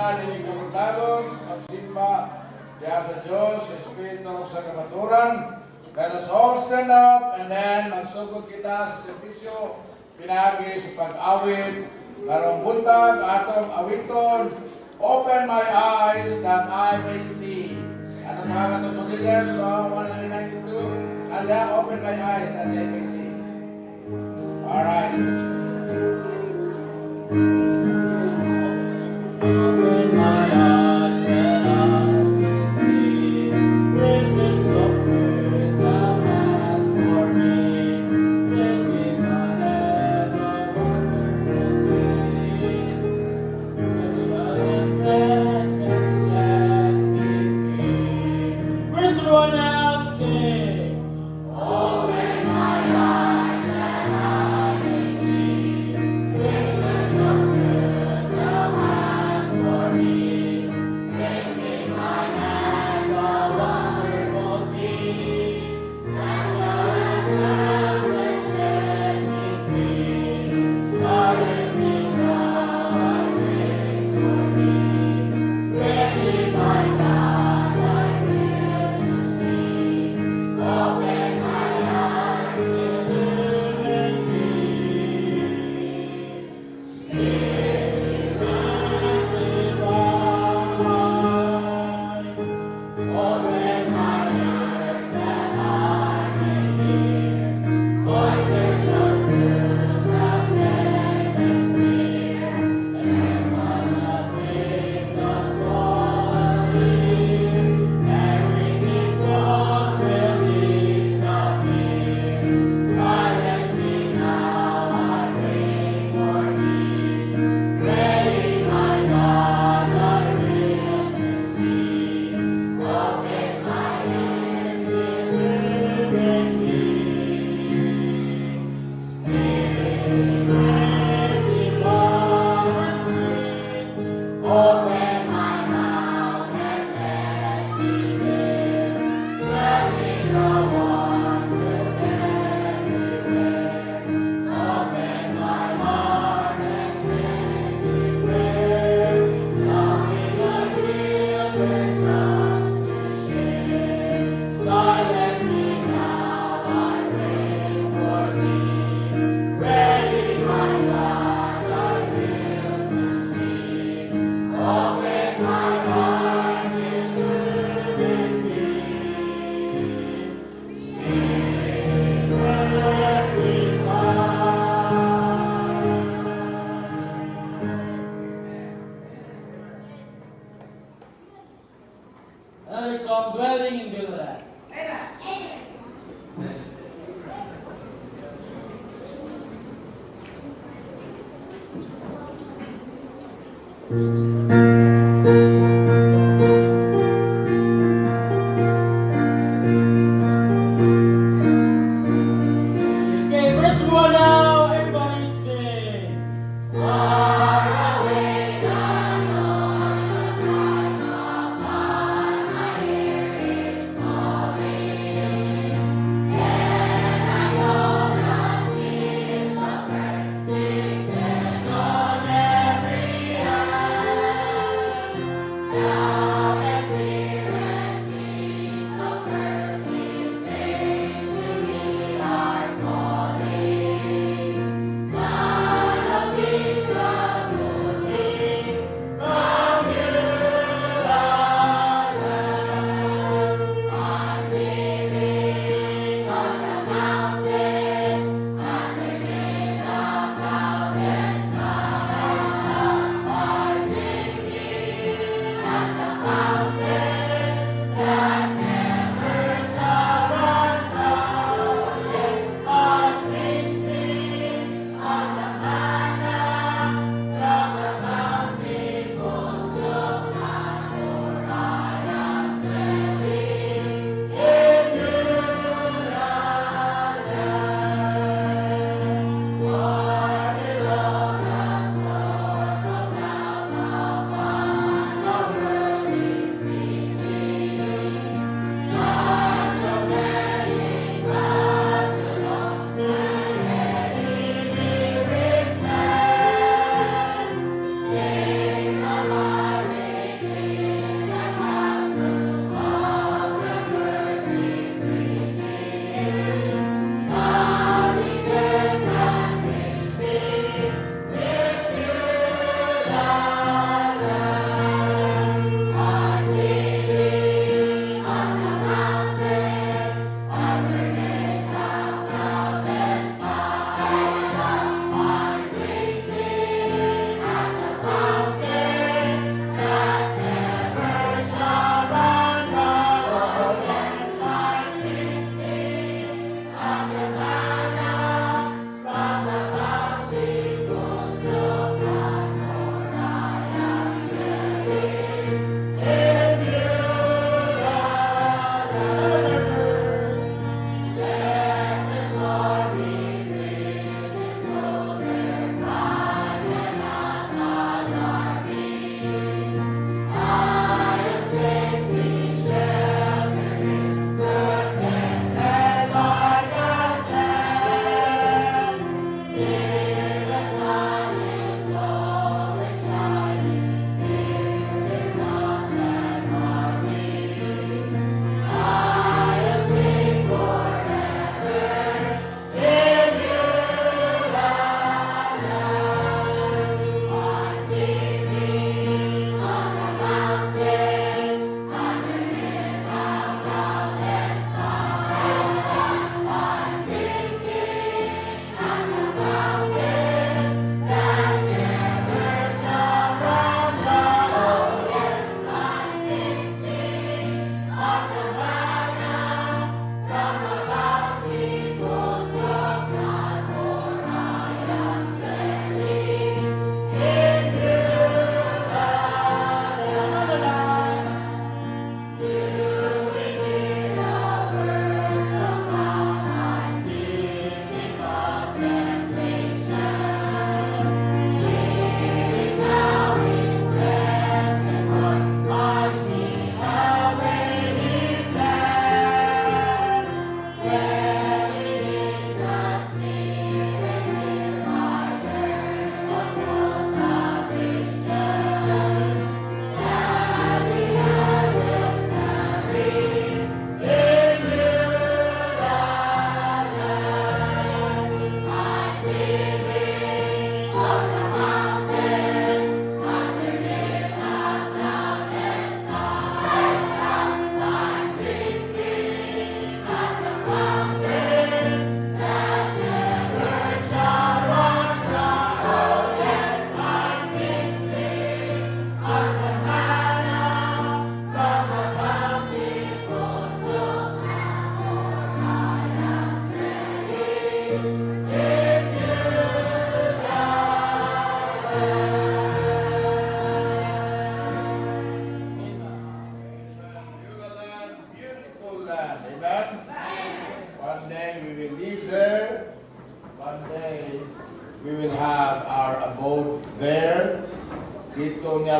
na dinig kumutagon sa pagsimba diya sa Diyos, sa Espiritu sa kamaturan. Let us all stand up and then magsugod kita sa servisyo pinagi sa pag-awit karong buntag atong awiton. Open my eyes that I may see. Ano mga katong sa leaders sa 192? And then open my eyes that they may see. Alright. Open my eyes that I may see. Glimpses of earth thou hast for me. Place in my hand a wonderful thing. That shall bless and set me free. Verse 1 now sing. Open my eyes that I may see. Glimpses of earth thou hast for me. Place in my hand a wonderful thing. That shall bless and set me free. Silently now I wait for thee. Ready, my God, I will to see. Open my eyes, illumine me. Spirit divine, open my ears that I may hear voices of truth thou sendest near, and one that with us call near. Everything close will disappear. Silently now I wait for thee. Ready, my God, I will to see. Open my ears, illumine me. Spirit divine, open my mouth and let me bear. Let me go on with everywhere. Open my heart and let me pray. Loving the children just to share. Silently now I wait for thee. Ready, my God, I will to see. Open my heart, illumine me. Spirit divine. Another song, Dwelling in Beulah. Okay, verse 1 now, everybody sing. Far away the noises rise upon my ear is falling, and I know the seas of earth descend on every hand.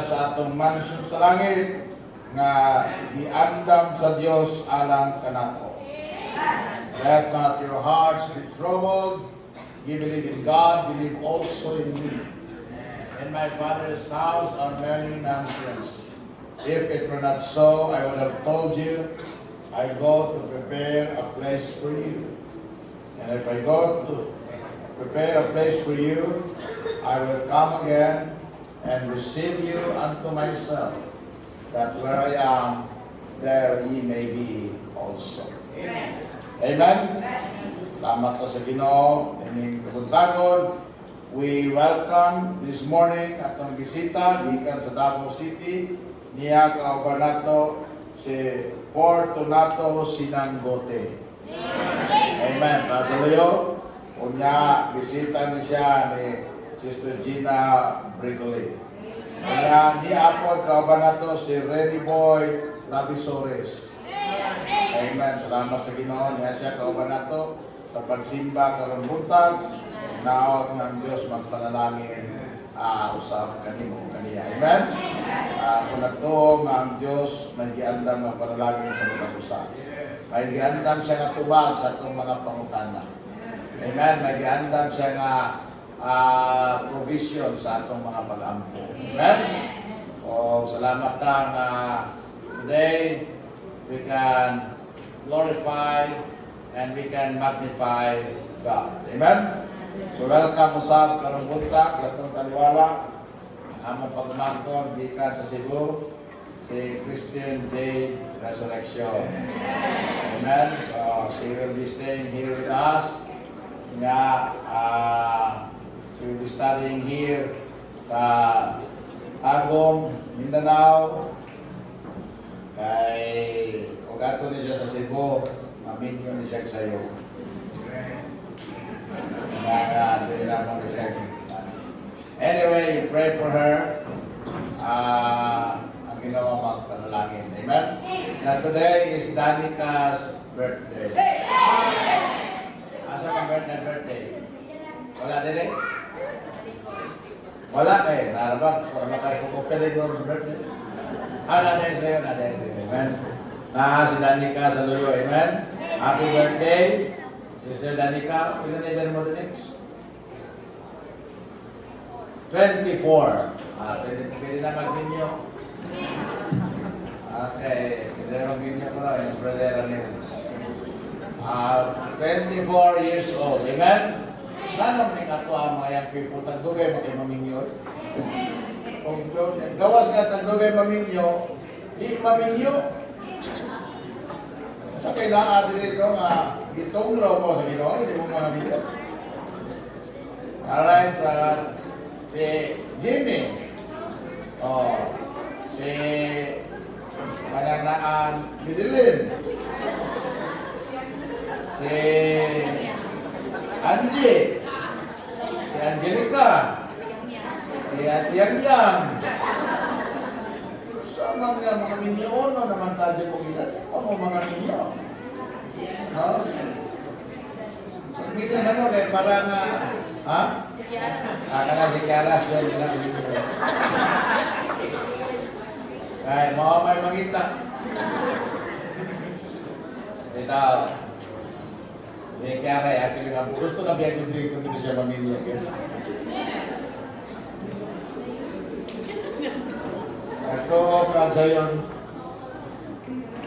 sa atong mansyon sa langit nga giandam sa Dios alang kanako. Let not your hearts be troubled. You believe in God, believe also in me. In my Father's house are many mansions. If it were not so, I would have told you, I go to prepare a place for you. And if I go to prepare a place for you, I will come again and receive you unto myself, that where I am, there ye may be also. Amen. Amen. Salamat po sa Ginoo. Ining kabuntagon. We welcome this morning atong bisita gikan sa Davao City niya kauban nato si Fortunato Sinangote. Amen. Pasaluyo. Unya bisita ni siya ni Sister Gina Brigoli. Unya ni apod kauban nato si Renny Boy Labisores. Amen. Salamat sa Ginoo niya siya kauban nato sa pagsimba karong buntag. Naot ng Diyos magpanalangin usap kanimo kaniya. Amen. Kung nagtuong ang Diyos may giandam ng panalangin sa mga usa. May giandam siya nga tubag sa atong mga pangutana. Amen. May giandam siya nga provision sa atong mga pag-ampo. Amen. O salamat ka na today we can glorify and we can magnify God. Amen. So welcome usab karong buntag sa atong taliwala. Among pagmangkon gikan sa Cebu si Christine J. Resurrection. Amen. So she will be staying here with us. Nga she will be studying here sa Agong, Mindanao. Kay ugato ni siya sa Cebu, maminyo ni siya sa'yo. Anyway, you pray for her. Ang ginawa magpanalangin. Amen? Now today is Danica's birthday. Asa ang birthday? Wala din eh? Wala eh. Narabag. Wala kayo kukupilig mo sa birthday. Natin sa'yo. Amen? Si Danica sa Luyo. Amen? Happy birthday. Sister Danica, ilan na edad mo the next? 24. Pwede na mag-binyo. Okay, pwede na mag-binyo ko na. Yung brother nila. 24 years old. Amen? Nanong ni kato ang mga young people, tagdugay mo kay maminyo. Kung gawas ka tagdugay maminyo, di maminyo. Sa kailangan dito nga, itong law po sa Ginoo, hindi mo maminyo. Alright, si Jimmy. Si Mananaan Midilin. Si Angie. Si Angelica. Si Atiang Yang. Sama nga mga minyo, no naman tayo mo ilan. Ano mga minyo? No? Minsan ano, kaya parang, ha? Kana si Kiara, siya yung minyo. Ay, mga may mangita. Ito. Si Kiara, actually nga, gusto na biya yung day kung hindi siya maminyo. Ito, sa yun.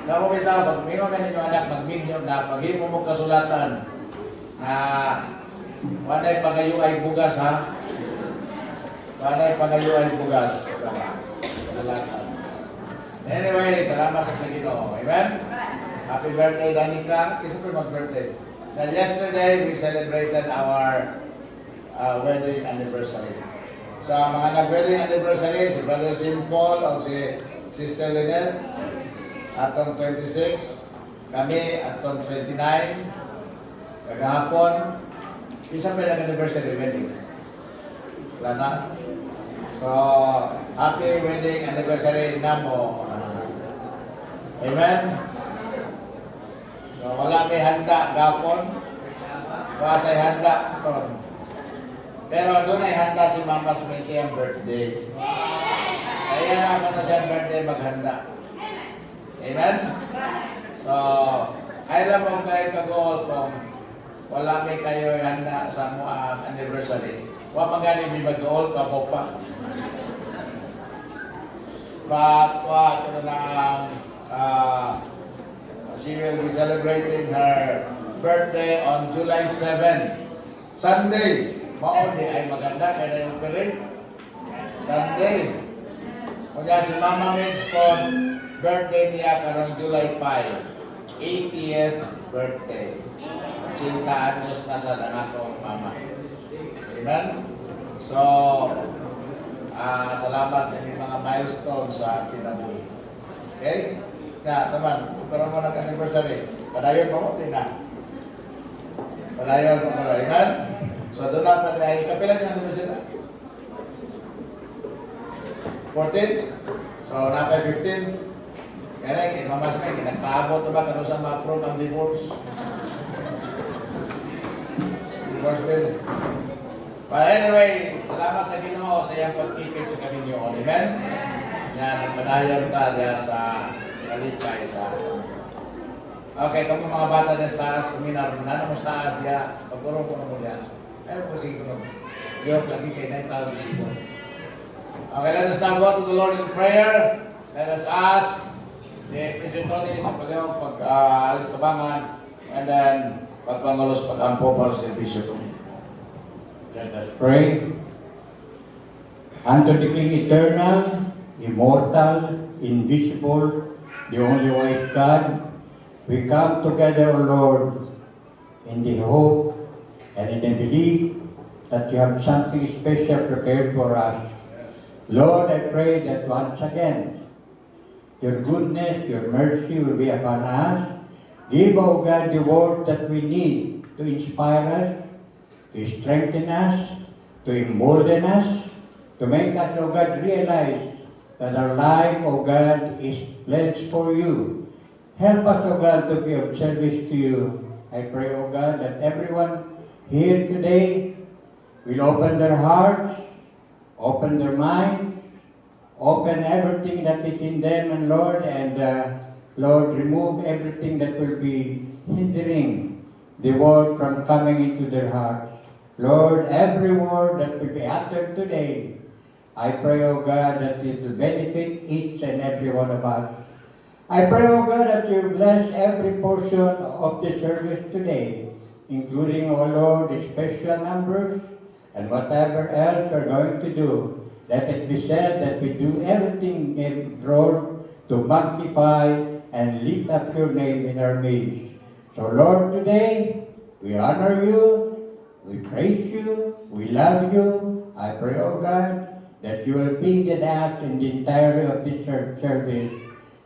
Kamu kita, pag-mingo ka ninyo anak, mag-minyo na, paghimo mo kasulatan na wanay pagayo ay bugas, ha? Wanay pagayo ay bugas. Kasulatan. Anyway, salamat sa Ginoo. Amen? Happy birthday, Danica. Kisa po mag-birthday. Now, yesterday, we celebrated our wedding anniversary. Sa mga nag-wedding anniversary, si Brother Simple o si Sister Lynette, atong 26, kami atong 29, kagahapon, isa pa lang anniversary wedding. Wala na? So, happy wedding anniversary na mo. Amen? So, wala may handa gapon. Wala sa'y handa. Pero doon ay handa si Mama sa siyang birthday. Kaya ako na siya birthday maghanda. Amen? So, kailan mo kayo kag-all kung wala may kayo handa sa mga anniversary. Wa magani may mag-all ka mo pa. But what na lang, she will be celebrating her birthday on July 7. Sunday. Maudi ay maganda. Kaya yung pilit. Sunday. Kaya si Mama Mitch po, birthday niya karong July 5. 80th birthday. 80 anyos na sa danakong mama. Amen? So, salamat ng mga milestone sa kinabuhi. Okay? Na, saman, pero mo nag-anniversary, padayon mo din na. Padayon mo mo. Amen? So, doon na pa tayo. Kapilan yung anniversary? 14? So, napay 15? Kaya mamas may nagpaabot ba kano sa ma-approve ang divorce? Divorce bill. But anyway, salamat sa Ginoo sa iyang pagkikit sa kami niyo. Amen? Yan, nagpadayon ta diya sa kalipay sa... Okay, kung mga bata diya sa taas, kuminar mo na mo sa taas diya, pagkurong ko na mo diya. Ayaw ko sige ko na. Diyok lagi kay na itaw bisito. Okay, let us now go to the Lord in prayer. Let us ask si President Tony sa palyong pag-alis tabangan and then pagpangalos pag-ampo para sa servisyo. Let us pray. Unto the King eternal, immortal, invisible, the only wise God, we come together, O Lord, in the hope and in the belief that you have something special prepared for us. Lord, I pray that once again, your goodness, your mercy will be upon us. Give, O God, the word that we need to inspire us, to strengthen us, to embolden us, to make us, O God, realize that our life, O God, is pledged for you. Help us, O God, to be of service to you. I pray, O God, that everyone here today will open their hearts, open their mind, open everything that is in them, and Lord, Lord, remove everything that will be hindering the word from coming into their hearts. Lord, every word that will be uttered today, I pray, O God, that it will benefit each and every one of us. I pray, O God, that you bless every portion of the service today, including, O Lord, the special numbers and whatever else we're going to do. Let it be said that we do everything, Lord, to magnify and lift up your name in our midst. So, Lord, today, we honor you, we praise you, we love you. I pray, O God, that you will be with us in the entirety of this service.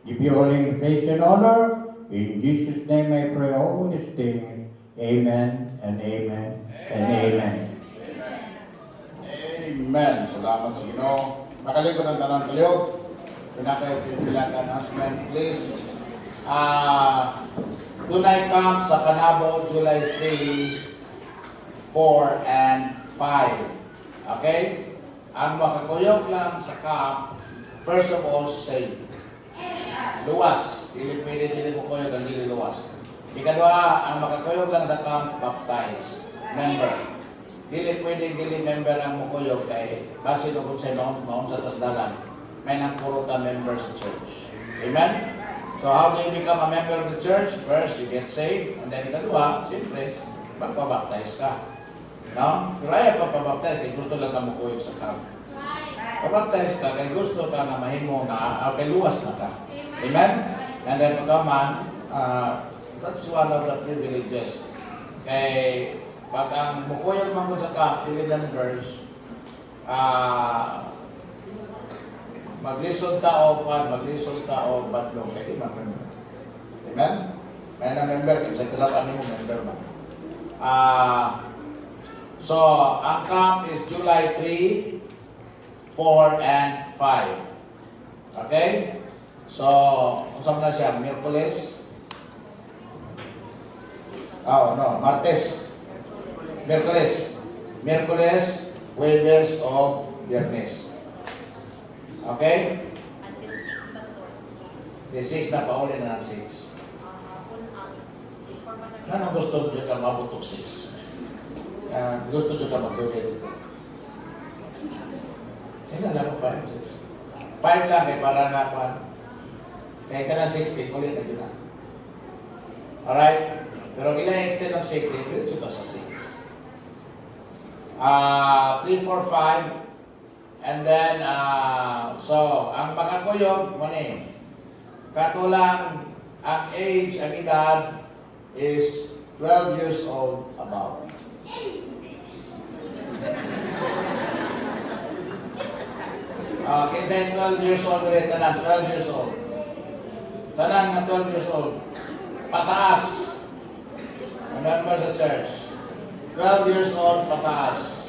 Give you all in praise and honor. In Jesus' name I pray all these things. Amen and amen and amen. Amen. Salamat sa Ginoo. Makalikot ang tanang kaliyog. Pinaka-pilang announcement, please. Tunay camp sa Canabo, July 3, 4, and 5. Okay? Ang makakuyog lang sa camp, first of all, safe. Luwas. Pwede mo kuyog ang dili luwas. Ikadwa, ang makakuyog lang sa camp, baptize. Member. Dili member ang mukuyog kay base no kung sa maun sa tasdalan. May nang puro ta member sa church. Amen? So how do you become a member of the church? First, you get saved. And then ikadwa, siyempre, magpabaptize ka. No? Kaya papabaptize kay gusto lang ka mukuyog sa camp. Pabaptize ka kay gusto ka na mahimo na, kay luwas na ka. Amen? And then pagkaman, that's one of the privileges. Kay pag ang mukuyog man ko sa camp, ilidan verse, maglisod ta o batlong. Kaya di man. Amen? May na member, kasi kasapaan mo member man. So, ang camp is July 3, 4, and 5. Okay? So, kung saan na siya? Miyerkules? Martes. Miyerkules, Huwebes, o Biyernes. Okay? Until 6, Pastor. The 6 na pauli na ng 6. Hapon ang before Pastor. Ano gusto nyo ka mabutok 6? Gusto nyo ka magdugay dito? Hindi na lang 5, 6. 5 lang eh, para nga pa. Kaya ka na 16, ulit na yun. Alright? Pero ilang extend ng 16, dito ito sa 6. 3, 4, 5. And then, so, ang mga kuyog, mani, katulang ang age, ang edad is 12 years old above. Kinsa 12 years old ulit, tanan, 12 years old. Tanan nga 12 years old. Pataas. Member sa church. 12 years old, pataas.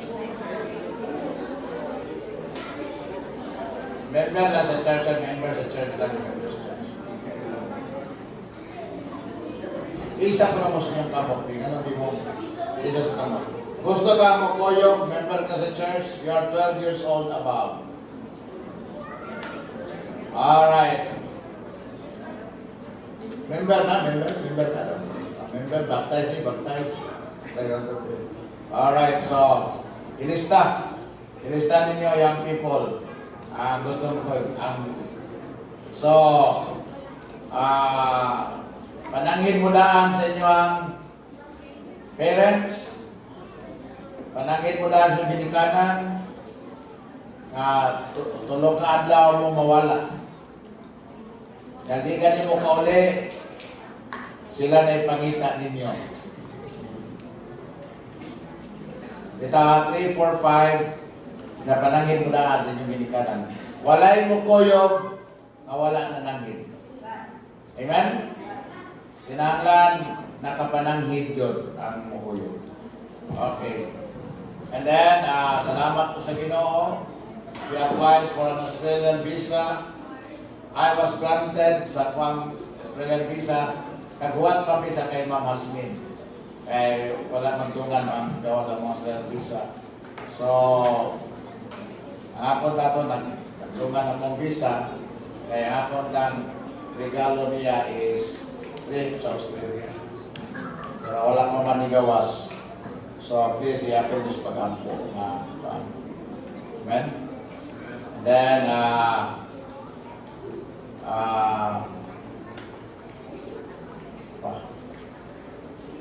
Member na sa church at member sa church lang. Member sa church. Isa ko na mo sa inyong kamok. Ano di mo? Isa sa kamok. Gusto ka mo koyo, member ka sa church, you are 12 years old above. Alright. Member na, member na. Member, baptize. Alright, so, ilista. Ilista ninyo, young people. Gusto ko, so, pananghin mo daan sa inyo ang parents. Pananghin mo daan yung ginikanan. Tulog ka adlaw mo mawala. Hindi ganin mo kauli, sila na ipangita ninyo. Dito, 3, 4, 5, na pananghin mo daan sa inyong ginikanan. Walay mo koyog, wala na nanghin. Amen? Sinanglan, nakapananghid yun ang mukoyog. Okay. And then, salamat po sa Ginoo. We applied for an Australian visa. I was granted sa Australian visa. Kaghuwat pa visa kay Ma'am Hasmin. Wala magtungan ang gawa sa mga Australian visa. So, ang akong dato nagtungan ang visa. Kaya akong regalo niya is trip sa Australia. Pero wala pa manigawas. So, please, i-apin Diyos pag-ampo. Amen? And then,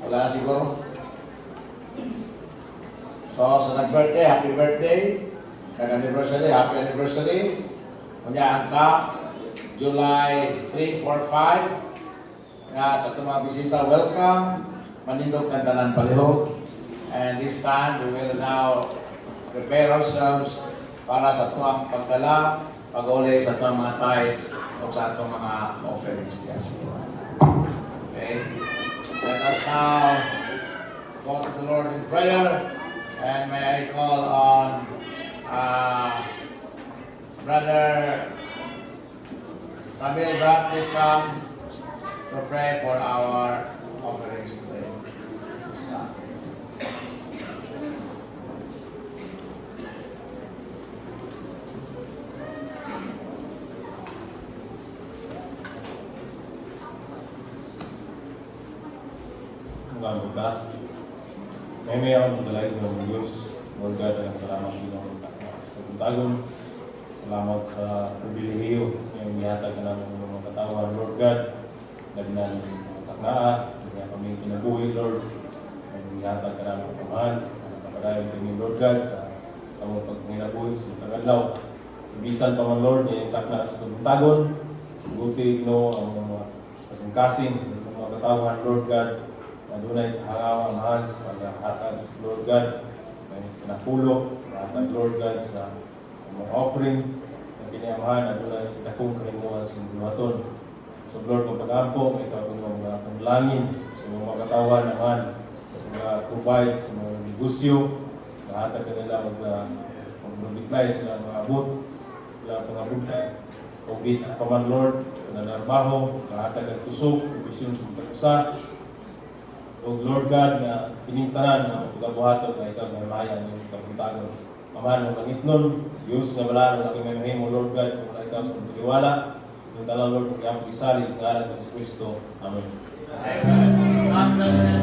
wala na siguro. So, sa nag-birthday, happy birthday. Nag-anniversary, happy anniversary. Kunya, ang ka, July 3, 4, 5. Nga, sa itong mga bisita, welcome. Manindog ng tanan palihog. And this time, we will now prepare ourselves para sa tuwang pagdala, pag-uli sa tuwang mga tithes o sa itong mga offerings. Yes. Okay. Let us now go to the Lord in prayer. And may I call on Brother Tamil Baptist come to pray for our offerings today. Please come. Bago ka, may mayroon talay ng Diyos. Lord God, salamat sa inyong pagpuntagon. Salamat sa pribilehiyo yung ihatag ka namin ng mga katawan. Lord God, lagnan ng taknaa, kaya kami kinabuhi, Lord. Yung ihatag ka namin ng pamahan. Kapadayon kami, Lord God, sa kamong pagkinabuhi sa Tagalaw. Ibisan pa man, Lord, yung taknaa sa pagpuntagon. Buti, ang mga kasing-kasing, yung mga katawan, Lord God. Adunay hangawang hands para hatag Lord God may pinapulo hatag Lord God sa mga offering na kiniyamahan adunay dakong kahimuan sa buhaton. So Lord, kung pag-ampo ikaw kung mga panalangin sa mga katawan naman mga provide sa mga negosyo hatag kanila mag-multiply sila mga abot sila pangabutay kung bisa pa man Lord sa nanarbaho hatag ang kusog bisyon sa pagkusa. O Lord God, na piningtanan na pagkabuhaton na ikaw na mayan yung pagpuntagon. Amahan ng langit nun, Diyos nga bala ng aking may mo, Lord God, kung wala ikaw sa pagkaliwala, yung dalang Lord, kung iyang isalig sa ngalan ng Kristo. Amen. God bless you.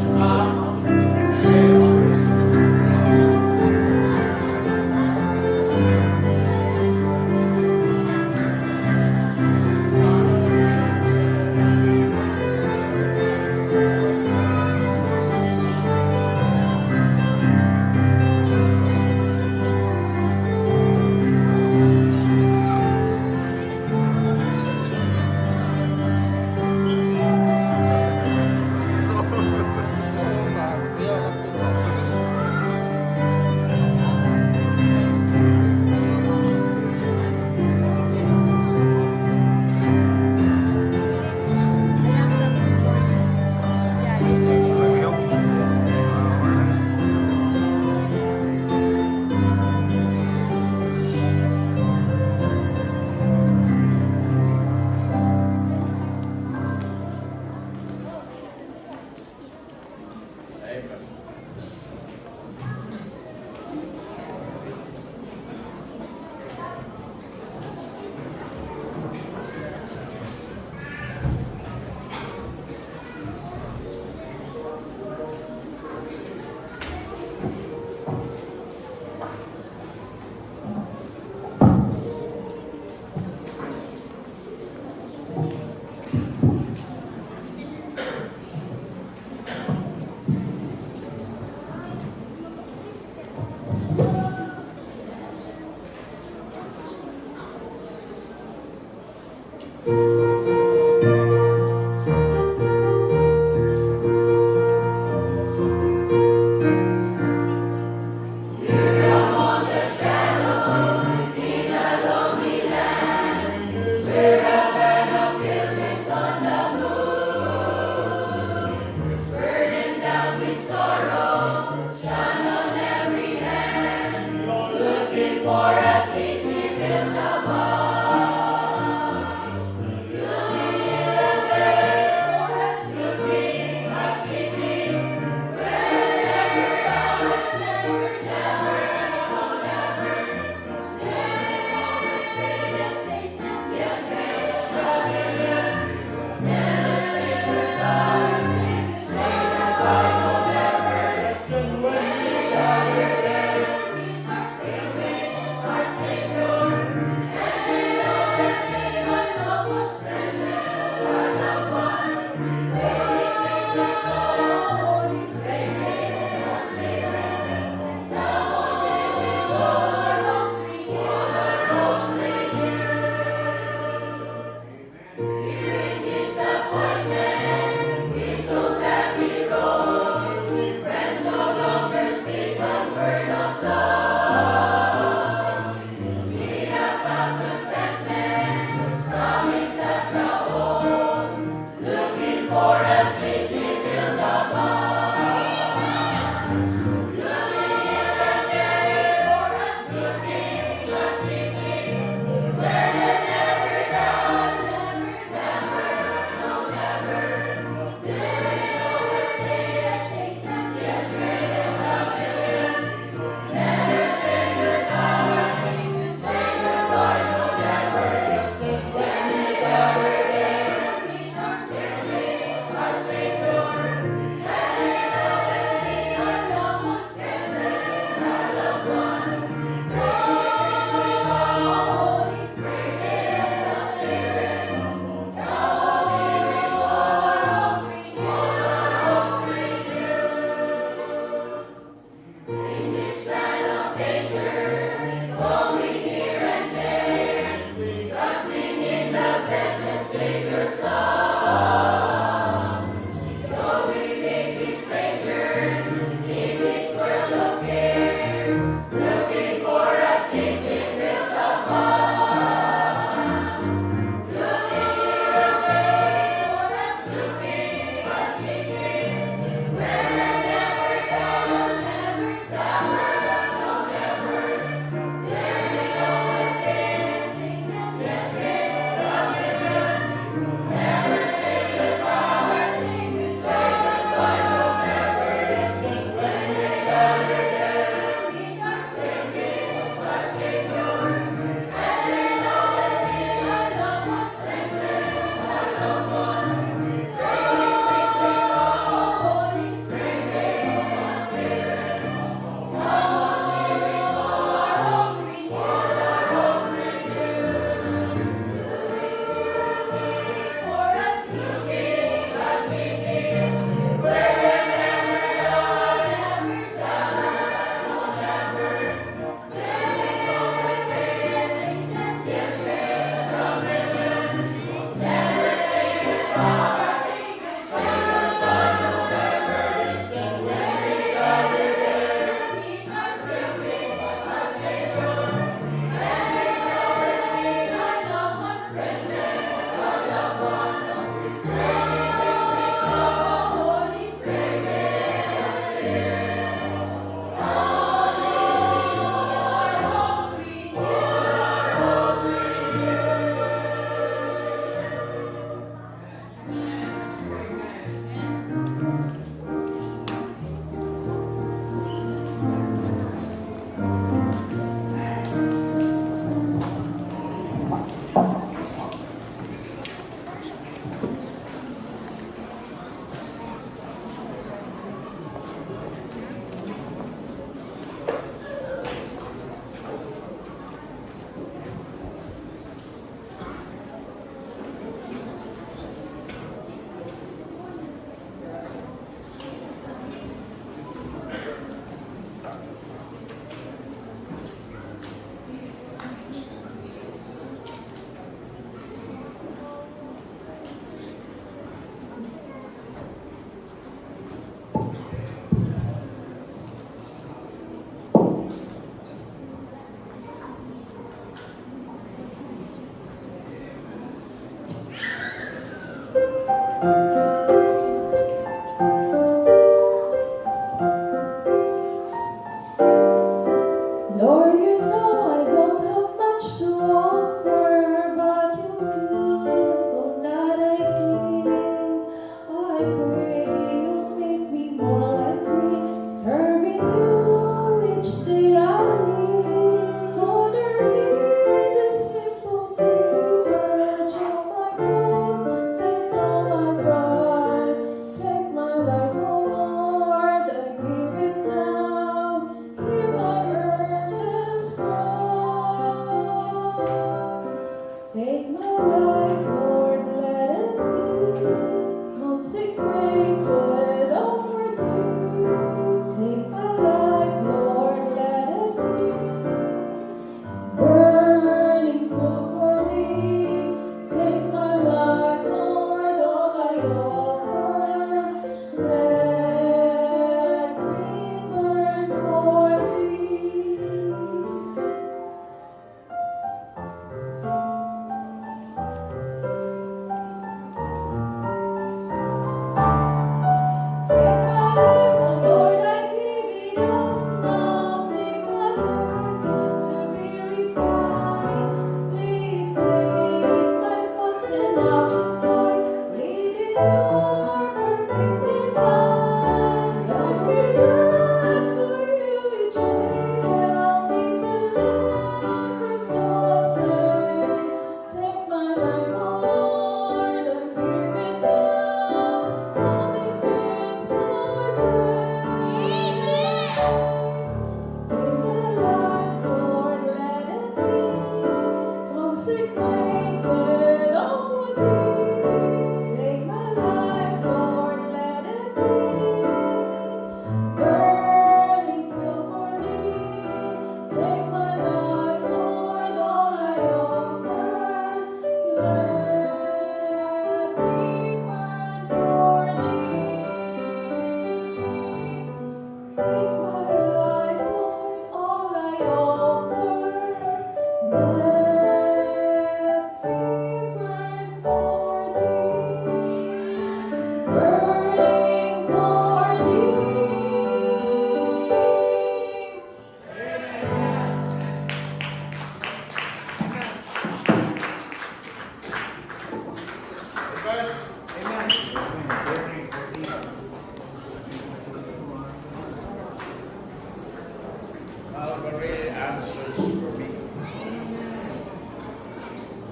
Calvary answers for me.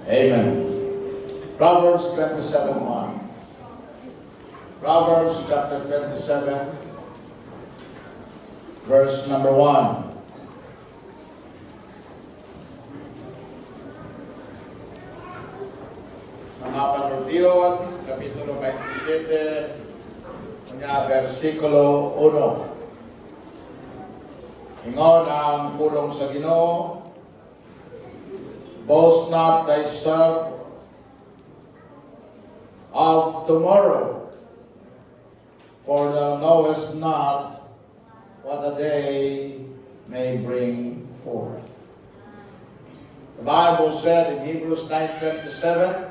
Amen. Proverbs 27:1. Proverbs chapter 27, verse number 1. Mga panuntiyon, Kapitulo 27, versikulo 1. Ingon ang pulong sa Ginoo, boast not thyself of tomorrow, for thou knowest not what a day may bring forth. The Bible said in Hebrews 9:27,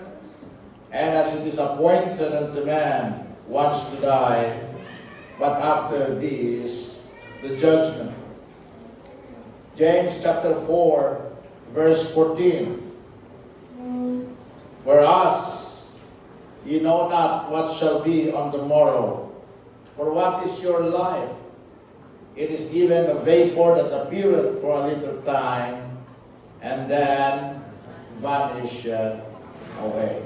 and as it is appointed unto man once to die, but after this the judgment. James chapter 4, verse 14. Whereas ye know not what shall be on the morrow, for what is your life? It is even a vapor that appeareth for a little time, and then vanisheth away.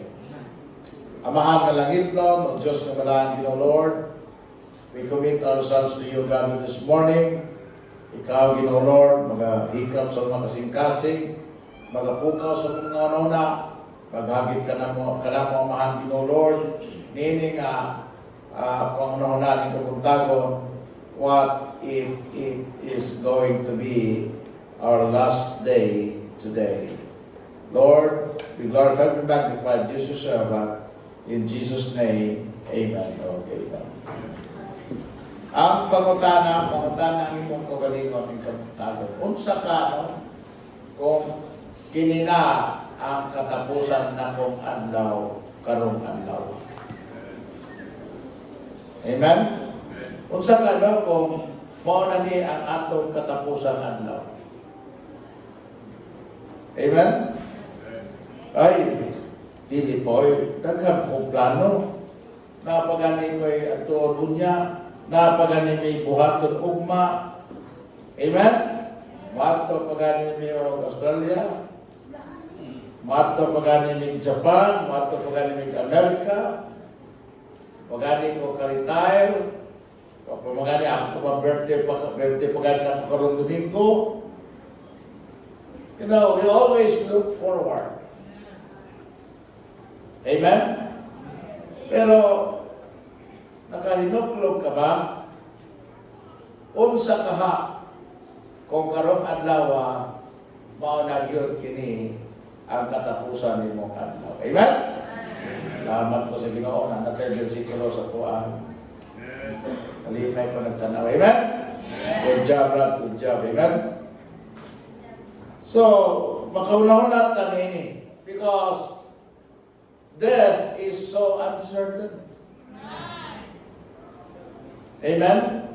Amahang na langit nun, o Diyos na malangin, O Lord, we commit ourselves to you, God, this morning. Ikaw, Ginoo Lord, magahikap sa mga kasing-kasing, magapukaw sa mga nuna, maghagit ka na mo, Amahang Ginoo Lord, nining Panginoon natin kapuntagon, what if it is going to be our last day today? Lord, be glorified and magnified, Jesus servant, in Jesus' name, amen. Okay, amen. Ang pangutana ang imong kagalingon ng kapuntagon. Unsa ka, no? Kung kinina ang katapusan na kong adlaw, karong adlaw. Amen? Unsa ka, no? Kung mao na ni ang atong katapusan adlaw. Amen? Ay, dili po, daghan kong plano. Napagani ko'y ato dunya, napagani may buhaton ugma. Amen? Mato pagani may Australia, mato pagani may Japan, mato pagani may Amerika, pagani ko ka-retire, pagani ako birthday pagani na karong Domingo. You know, we always look forward. Amen? Pero, nakahinuklog ka ba? Unsa kaha kung karong adlaw mao na gyud kini ang katapusan nimong adlaw. Amen? Salamat ko sa Ginoo na natay bersikulo sa tuan. Kalimay ko nagtanaw. Amen? Good job, Brad. Good job. Amen? So, makauna-una tanini because death is so uncertain. Amen?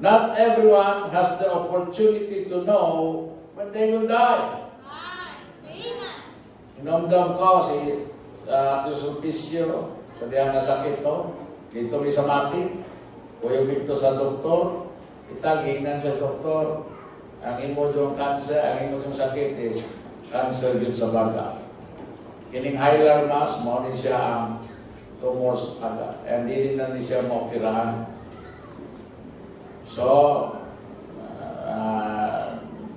Not everyone has the opportunity to know when they will die. Inomdom ko si Ate Sulpicio, sa diyan na sakit to, dito may sa mati, kuyog dito sa doktor, itaginan sa doktor, ang imo yung cancer, ang imo yung sakit is cancer yun sa baga. Kining hilar mass, mo ni siya ang tumors aga, and hindi na ni siya maoperahan. So,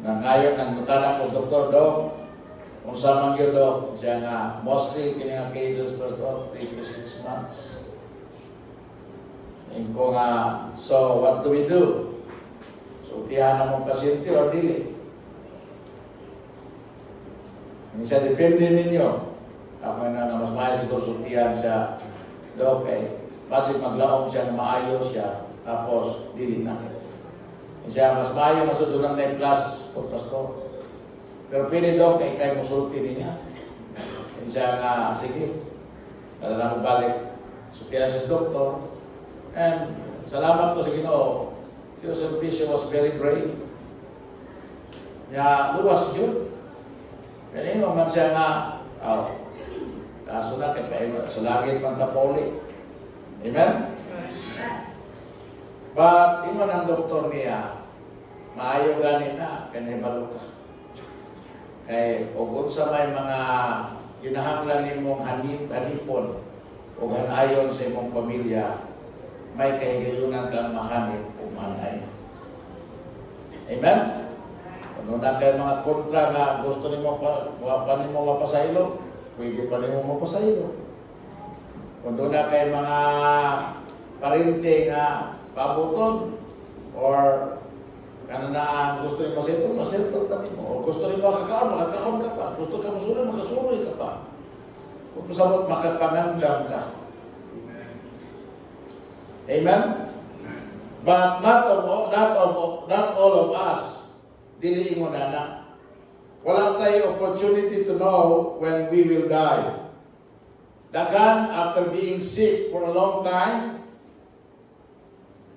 nangayon ng mutana ko, Dr. Dok, kung sa mangyo Dok, siya nga, mostly kining ang cases per Dok, 3 to 6 months. And ko nga, so what do we do? So, tiyahan na mong pasyente or dili? Hindi siya, depende ninyo. Ako na mas maayos ito, sultihan siya, Dok, basi maglaom siya na maayos siya, tapos dili na. Siya, mas maayo masudulang na yung class po, pastor. Pero pili Dok, kayo musulti niya. Siya nga, sige, dala na mo balik. Sultihan siya sa doktor. And salamat po sa Ginoo. Joseph Bishop was very brave. Ya, luwas yun. Kaya man siya nga, kaso na kay sa langit man tapoli. Amen? But, ingon ang doktor niya, maayo ganin na, kanibalo ka. Kay, ug sa may mga kinahanglan nimong hanipon, o hanayon sa imong pamilya, may kahigayunan kang mahanip o manay. Amen? Kung na kayo mga kontra na gusto nimo pa nimo mapasaylo, pwede pa nimo mapasaylo. Kung na kayo mga parente nga pabuton, or ano na ang gusto nimo masettle pa nimo. O gusto nimo makakaon ka pa. Gusto ka masuloy, makasuloy ka pa. Kung pasabot, makapangandam ka. Amen? But not all of us, dili ingon na. Wala tayo opportunity to know when we will die. Dagan, after being sick for a long time,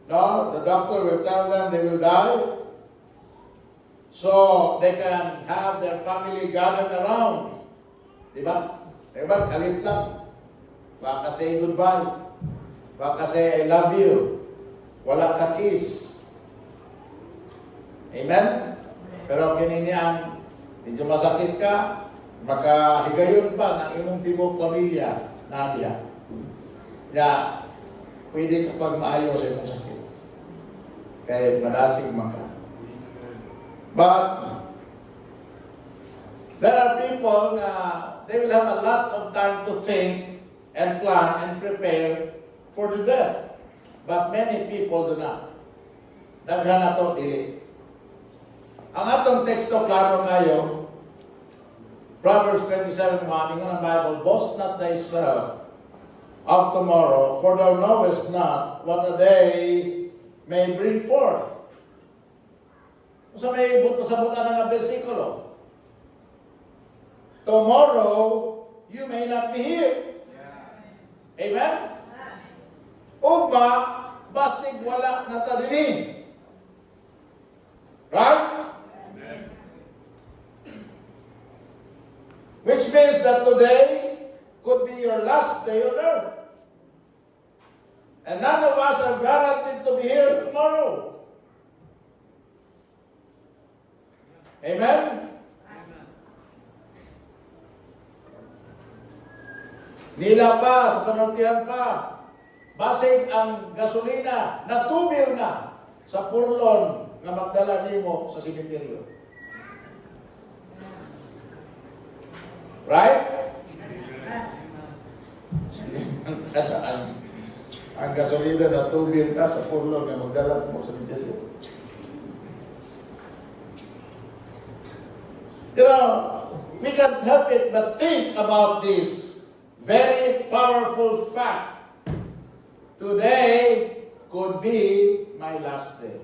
no, the doctor will tell them they will die, so they can have their family gathered around. Diba? Diba? Kalit lang. Baka say goodbye. Baka say I love you. Wala ka kiss. Amen? Pero kininian, medyo masakit ka, makahigayon pa ng imong tibok pamilya, Nadia. Kaya, pwede ka pag maayos sa imong sakit. Kaya madasig man ka. But, there are people na they will have a lot of time to think and plan and prepare for the death. But many people do not. Daghan na to, dili. Ang atong teksto, klaro kayo, Proverbs 27:1, ingon ang Bible, boast not thyself of tomorrow, for thou knowest not what a day may bring forth. So may sabutan ng versikulo. Tomorrow, you may not be here. Amen? Ugma, basig wala na tadini. Right? Which means that today could be your last day on earth. And none of us are guaranteed to be here tomorrow. Amen? Nila pa, sa panuntihan pa, basig ang gasolina, natubil na sa purlon nga magdala nimo sa simenteryo. Right? Ang gasolina natubil na sa purlon nga magdala mo sa simenteryo. You know, we can't help it but think about this very powerful fact. Today could be my last day.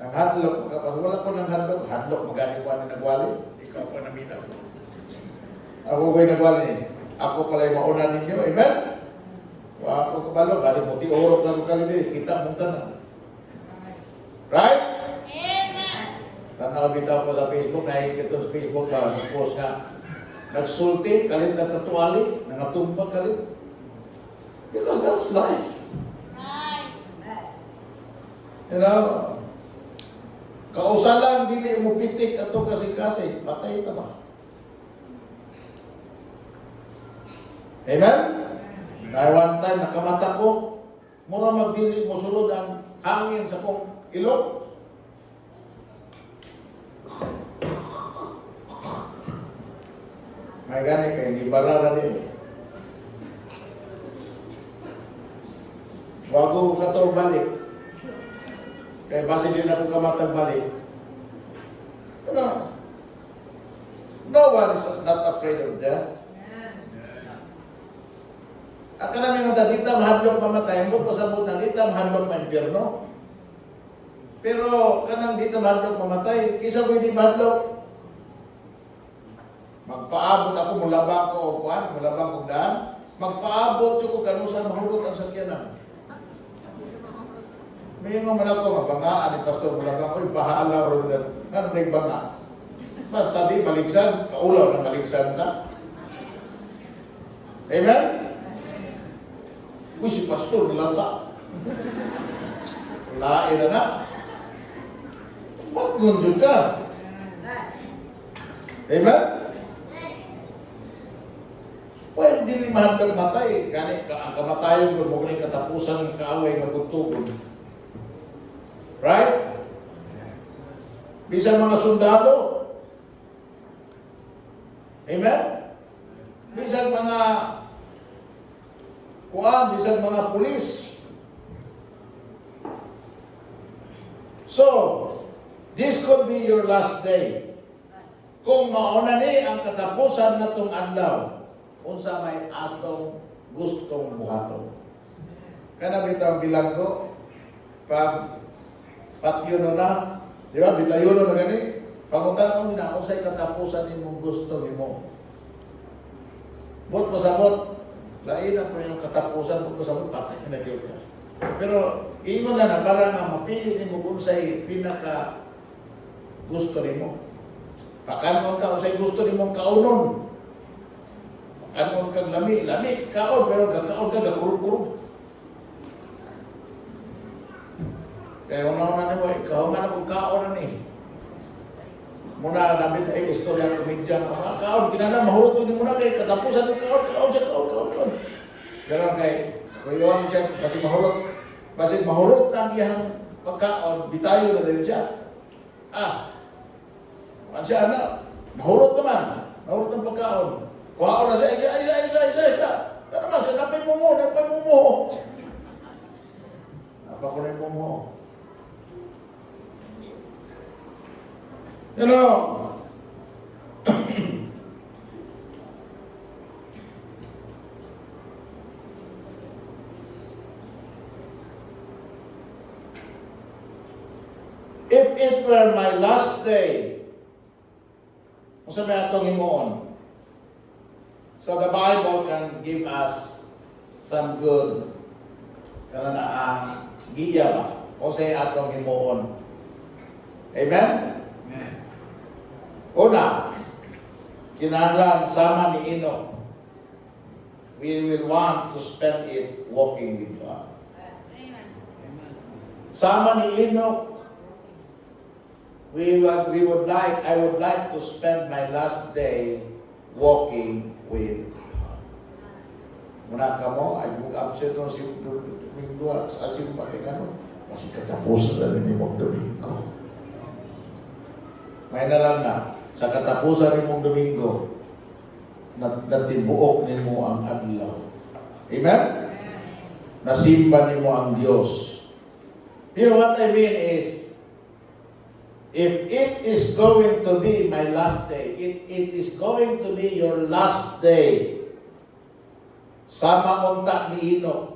Naghadlok, wala ko nang hadlok magani ko na nagwali. Ikaw pa namita. Ako ko'y nagwali. Ako pala yung mauna ninyo. Amen? Wa ako kabalo. Kasi muti orok na ko kalidi. Kita mong tanan. Right? Tanaw bitaw ko sa Facebook, nakikita sa Facebook na post nga, nagsulti, kalit na katuali, nangatumpa kalit. Because that's life. You know, kausalang dili mo pitik ato kasi patay ta ba? Amen? Kaya one time, nakamata ko, mura magbili mo sulod ang hangin sa kong ilok. May gani kayo, hindi barara din. Bago ko kator balik. Kaya base din ako kamatang balik. Pero, no one is not afraid of death. Ang kanaming ang dita, mahadlok mamatay. Ang buot pasabot na dita, mahadlok ma-impyerno. Pero, kanang dita mahadlok mamatay, kisa ko hindi mahadlok. Magpaabot ako, mulabang ko o kuhan, mulabang ko daan. Magpaabot ko kanusan mahulot ang sakyanan. May nga man ako, mabangaan ni Pastor Mulabang ko, ipahaalaw rin na, nga banga. Basta di, maligsan, kaulaw na maligsan na. Amen? Uy, si pastor, nilata. Lain na na. Mag-gunjud ka. Amen? Well, hindi mahal matay. Gani, ang kamatayon ko, mo kani katapusan ng kaaway ng bugtugon. Right? Bisan mga sundalo. Amen? Bisan mga bisan mga pulis. So, this could be your last day. Kung mauna ni ang katapusan natong adlaw, unsa may atong gustong buhaton. Kana bitaw bilanggo pag patyo na, di ba? Bitayon na gani. Pangutan mo na unsay katapusan nimong gusto nimo. Bot pasabot, lain ang yung katapusan mo pasabot patay na gyud ka. Pero ingon na para nga mapili nimo kung unsay pinaka gusto nimo. Pakanon ka unsay gusto nimong kaunon. Pakanon kag lami kaon pero gakaon ka gakurug-kurug. Kaya una-una nimo ikaw man ang kaon na ni. Muna namin ay istorya ng komedya nga mga kaon kinala mahurot ni muna kay katapusan ng kaon. Pero kay kuyon siya basig mahurot ang iyang pagkaon bitayo na din siya. Siya na, mahurot naman. Mahurot ng pagkaon. Kuhaon na siya, isa. Ano naman siya, napay mo mo. Napakunin mo mo. You know, if it were my last day, kung sabi atong himuon. So the Bible can give us some good giya ba? Kung sa atong himuon. Amen? Amen. Una, kinahanglan sama ni Enoch. We will want to spend it walking with God. Sama ni Enoch, I would like to spend my last day walking with God. Muna ka mo, ay mag-absent no si Domingo, sa si Matikano, kasi katapusan na rin ni Mong Domingo. May na lang na, sa katapusan ni Mong Domingo, natibuok ni mo ang adlaw. Amen? Nasimba ni mo ang Diyos. Here, what I mean is, if it is going to be my last day, it is going to be your last day, sama unta ni Enoch,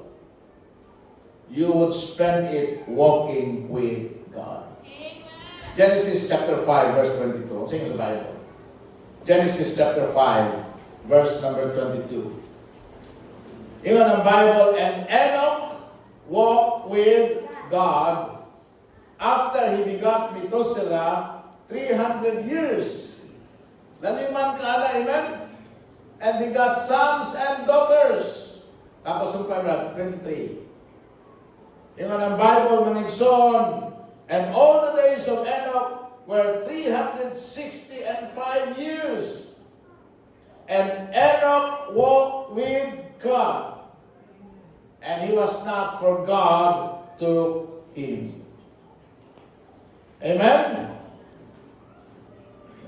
you would spend it walking with God. Genesis chapter 5, verse 22. Sing the Bible. Genesis chapter 5, verse number 22. Ingon ang Bible, and Enoch walked with God after he begot Methuselah 300 years. Naliman ka na, amen? And begot sons and daughters. Tapos ang 23. Ingon ang Bible, manigson, and all the days of Enoch were 365 years. And Enoch walked with God. And he was not, for God took him. Amen?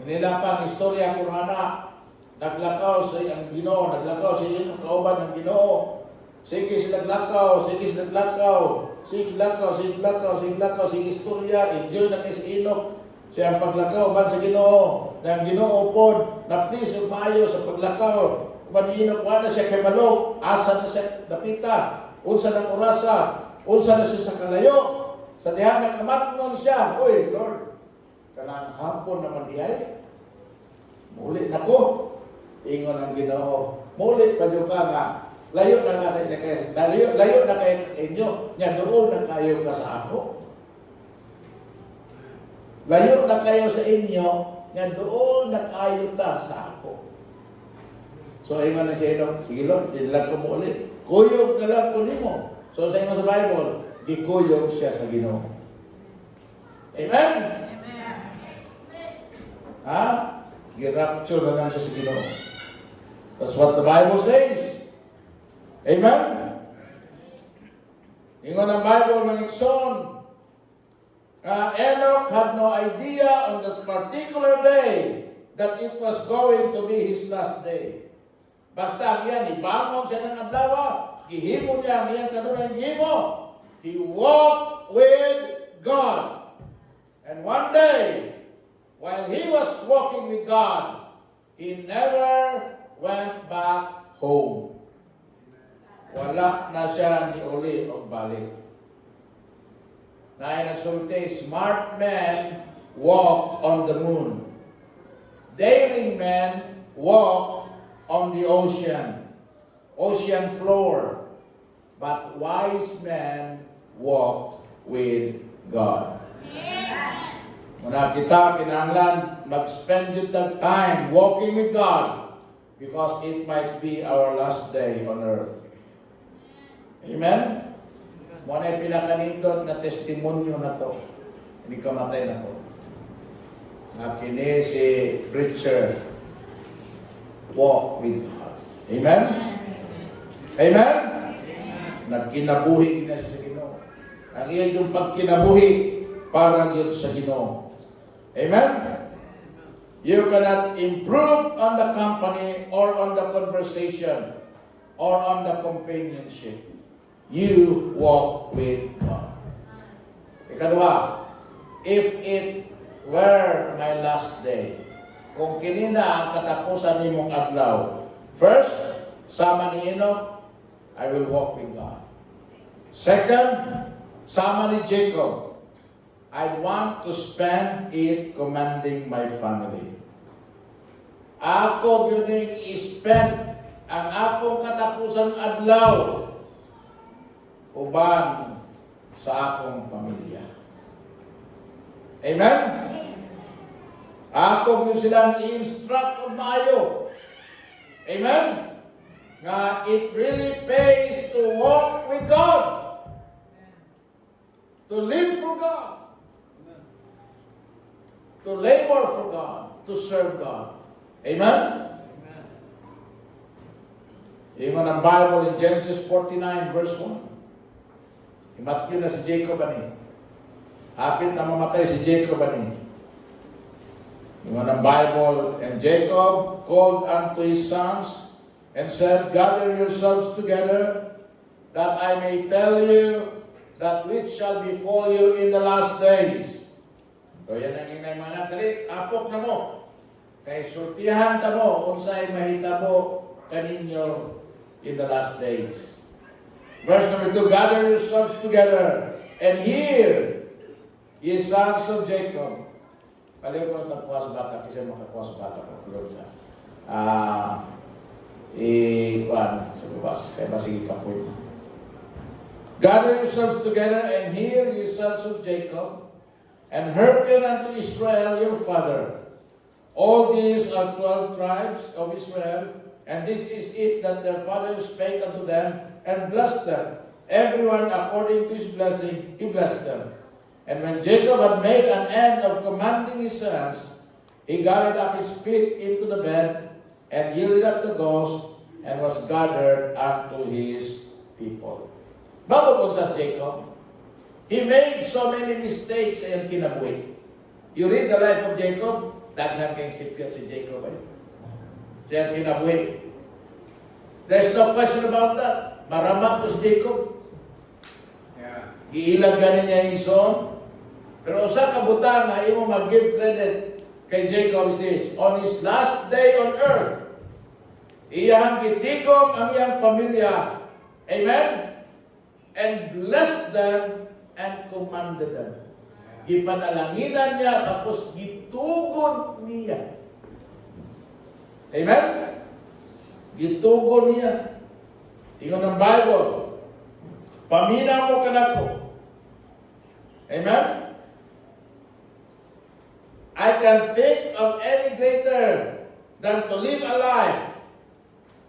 Nila pang istorya kung anak, naglakaw sa ang Ginoo, naglakaw sa iyong kauban ng Ginoo. Sige lakaw, sige istorya, enjoy na kay si Enoch. Siya ang paglakaw, man sa Ginoo, na ang Ginoo pod, na please umayo sa paglakaw. Kuman ni Enoch, wala siya kay Malok, asa na siya napita, unsa ng orasa, unsa na siya sa kalayo, sa diha na kamatngon siya, uy, Lord, kanang hapon naman dihay, muli na ko, ingon ang Ginoo, muli pa yung ka nga, layo na kayo sa inyo, niya doon na kayo ka sa ako. Layo na kayo sa inyo, niya doon na kayo ta sa ako. So, ingon na siya ito, sige Lord, dinlag ko mo ulit. Kuyog na lang ko nimo. So, sa ingon sa Bible, gikuyog siya sa Ginoo. Amen? Ha? Girapture na lang siya sa Ginoo. That's what the Bible says. Amen? Ingon ang Bible ng Ikson, Enoch had no idea on that particular day that it was going to be his last day. Basta ang iyan, ibangon siya ng adlaw, gihimo niya ang iyang kanunay gihimo. He walked with God. And one day, while he was walking with God, he never went back home. Wala na siya ni uli o balik. Na nagsulti, smart men walked on the moon. Daring men walked on the ocean floor. But wise men walked with God. Muna kita kinahanglan mag-spend yung time walking with God because it might be our last day on earth. Amen? Muna yung pinakanindot na testimonyo na to. Hindi kamatay na to. Na kini si preacher walk with God. Amen? Amen? Nagkinabuhi na siya sa Ginoo. Ang iyan yung pagkinabuhi para yun sa Ginoo. Amen? You cannot improve on the company or on the conversation or on the companionship. You walk with God. Ikadua, if it were my last day, kung kinina ang katapusan ni mong adlaw, first, sama ni Enoch, I will walk with God. Second, sama ni Jacob, I want to spend it commanding my family. Ako yun i-spend ang akong katapusan adlaw uban sa akong pamilya. Amen? Ako yun silang i-instruct o maayo. Amen? Nga it really pays to walk with God. To live for God. To labor for God. To serve God. Amen? Ingon ang Bible in Genesis 49 verse 1. Imatyo na si Jacob ani. Hapit na mamatay si Jacob ani. Ingon ang Bible, and Jacob called unto his sons and said, gather yourselves together, that I may tell you that which shall befall you in the last days. So yan ang inay mga dali, apok na mo. Kay sultihan ta mo, unsay mahitabo kaninyo in the last days. Verse number 2, gather yourselves together and hear, ye sons of Jacob. Paliw ko ng kuha sa bata, kasi makakuha sa bata ko. Kuhan, sa bubas, kaya basigi kapoy. Gather yourselves together and hear, ye sons of Jacob, and hearken unto Israel your father. All these are 12 tribes of Israel, and this is it that their father spake unto them, and blessed them. Everyone according to his blessing, he blessed them. And when Jacob had made an end of commanding his sons, he gathered up his feet into the bed, and yielded up the ghost, and was gathered unto his people. Bago po sa Jacob, he made so many mistakes and kinabuhi. You read the life of Jacob, daghan kang sipyat si Jacob ay. Siya kinabuhi. There's no question about that. Marama po si Jacob. Giilag ganin niya yung son. Pero usa ka butang na imo mag-give credit kay Jacob is this. On his last day on earth, iyang gitigom ang iyang pamilya. Amen? And blessed them and commanded them. Gipanalanginan niya tapos gitugod niya. Amen? Gitugod niya. Ingon ng Bible, pamina mo kanako. Amen? I can think of any greater than to live a life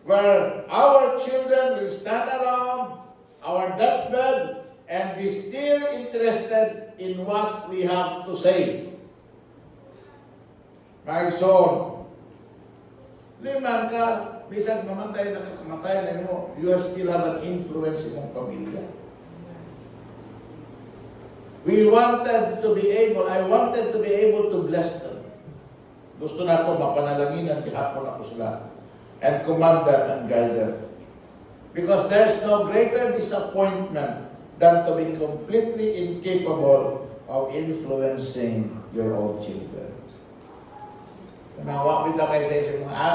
where our children will stand around our deathbed and be still interested in what we have to say. My son, di man ka, bisag mamatay na kamatay na mo, you still have an influence in mong pamilya. I wanted to be able to bless them. Gusto na ko mapanalaginan, gihapon ako sila. And command them and guide them. Because there's no greater disappointment than to be completely incapable of influencing your own children. Nawa kita kayo sa isang mga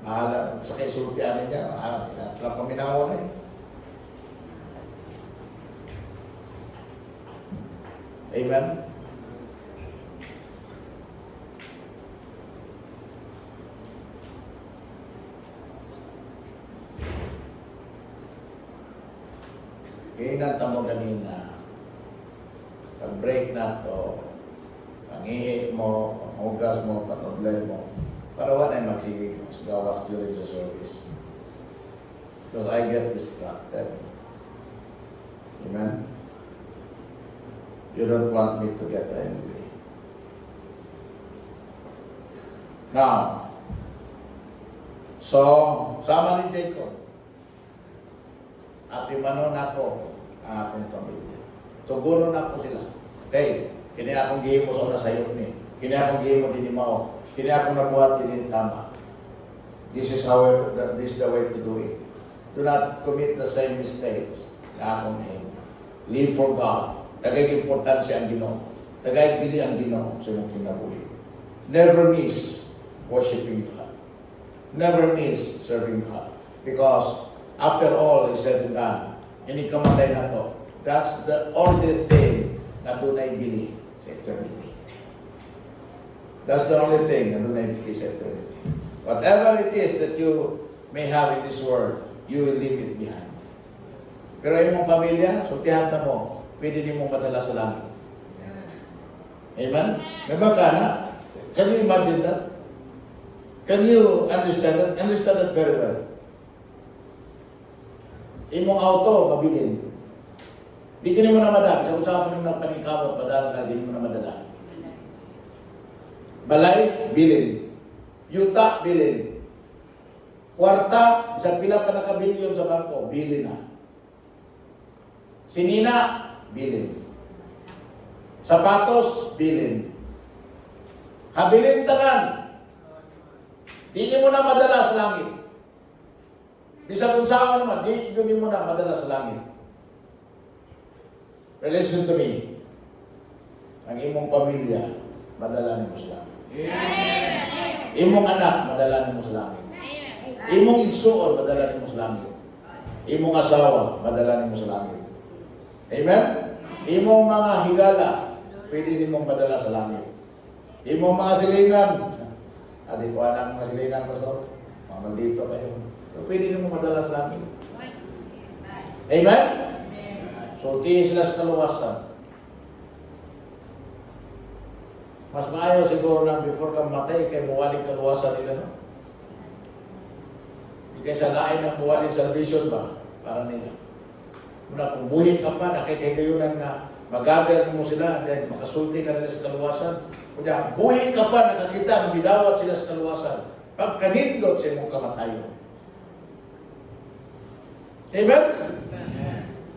bahala sa kayo sultianin niya, pinatla paminawa na eh. Amen? Kinanta mo kanina, pag-break na to, pangihi mo, panghugas mo, panudlay mo, para wala ay magsigigos, gawas during the service. Because I get distracted. Amen? You don't want me to get angry. Now, so, sama ni Jacob, at imanon ako ang akong pamilya. Tugunon ako sila. Okay, kini akong gihimo sa una sayop ni. Kini akong gihimo din mao. Kini akong nabuhat din tama. This is the way to do it. Do not commit the same mistakes na akong nahimo. Live for God. Tagay importansya ang Ginoo. Tagay bili ang Ginoo sa imong kinabuhi. Never miss worshiping God. Never miss serving God. Because after all is said and done, hindi ka matay na to. That's the only thing na dunay bili sa eternity. That's the only thing na dunay bili sa eternity. Whatever it is that you may have in this world, you will leave it behind. Pero imong pamilya, sultihan na mo, pwede din mong madala sa langit. Amen? May baka na? Can you imagine that? Can you understand that? Understand that very well. Imong auto, mabilin. Di ka mo na madala. Sa usapan mo ng paningkawat, madala sa di mo na madala. Balay, bilin. Yuta, bilin. Kwarta, isang pila pa nakabilyon sa bangko, bilin na. Sinina, bilin. Sapatos, bilin. Habilin tanan. Di mo na madala sa langit. Bisa kung saan naman, di mo na madala sa langit. But listen to me. Ang imong pamilya, madala mo sa langit. Imong anak, madala mo sa langit. Imong igsuon, madala mo sa langit. Imong asawa, madala mo sa langit. Amen? Imong mga higala, pwede nimong madala sa langit. Imong mga silingan, adi ko anang mga silingan, pastor, mamaldito kayo. So, pwede nimong madala sa langit. Amen? So, tiis sila sa kaluwasan. Mas maayo siguro lang before ka matay kay muwaling kaluwasan nila, no? Hindi kaysa lain ang muwaling salvation ba? Para nila. Muna kung buhin ka pa, nakikigayunan na mag-gather mo sila, then makasulti ka nila sa kaluwasan. Kunya, buhin ka pa, nakakita, bidawat sila sa kaluwasan. Pagkanindot sa imong kamatayon. Amen?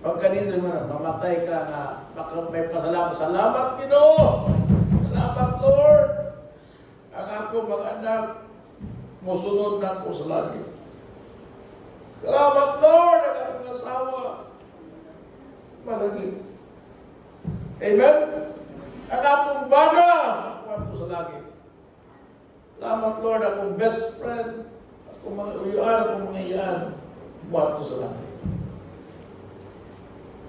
Pagkanindot mo na, mamatay ka na, baka may pasalamat. Salamat, Ginoo! Salamat, Lord! Ang ako mga anak, musunod na ako sa langit. Salamat, Lord! Ang aking asawa, malagit. Amen? Ang akong baga, ako sa langit. Salamat, Lord, akong best friend, akong mga uyaan, akong mga iyaan, buhat ko sa langit.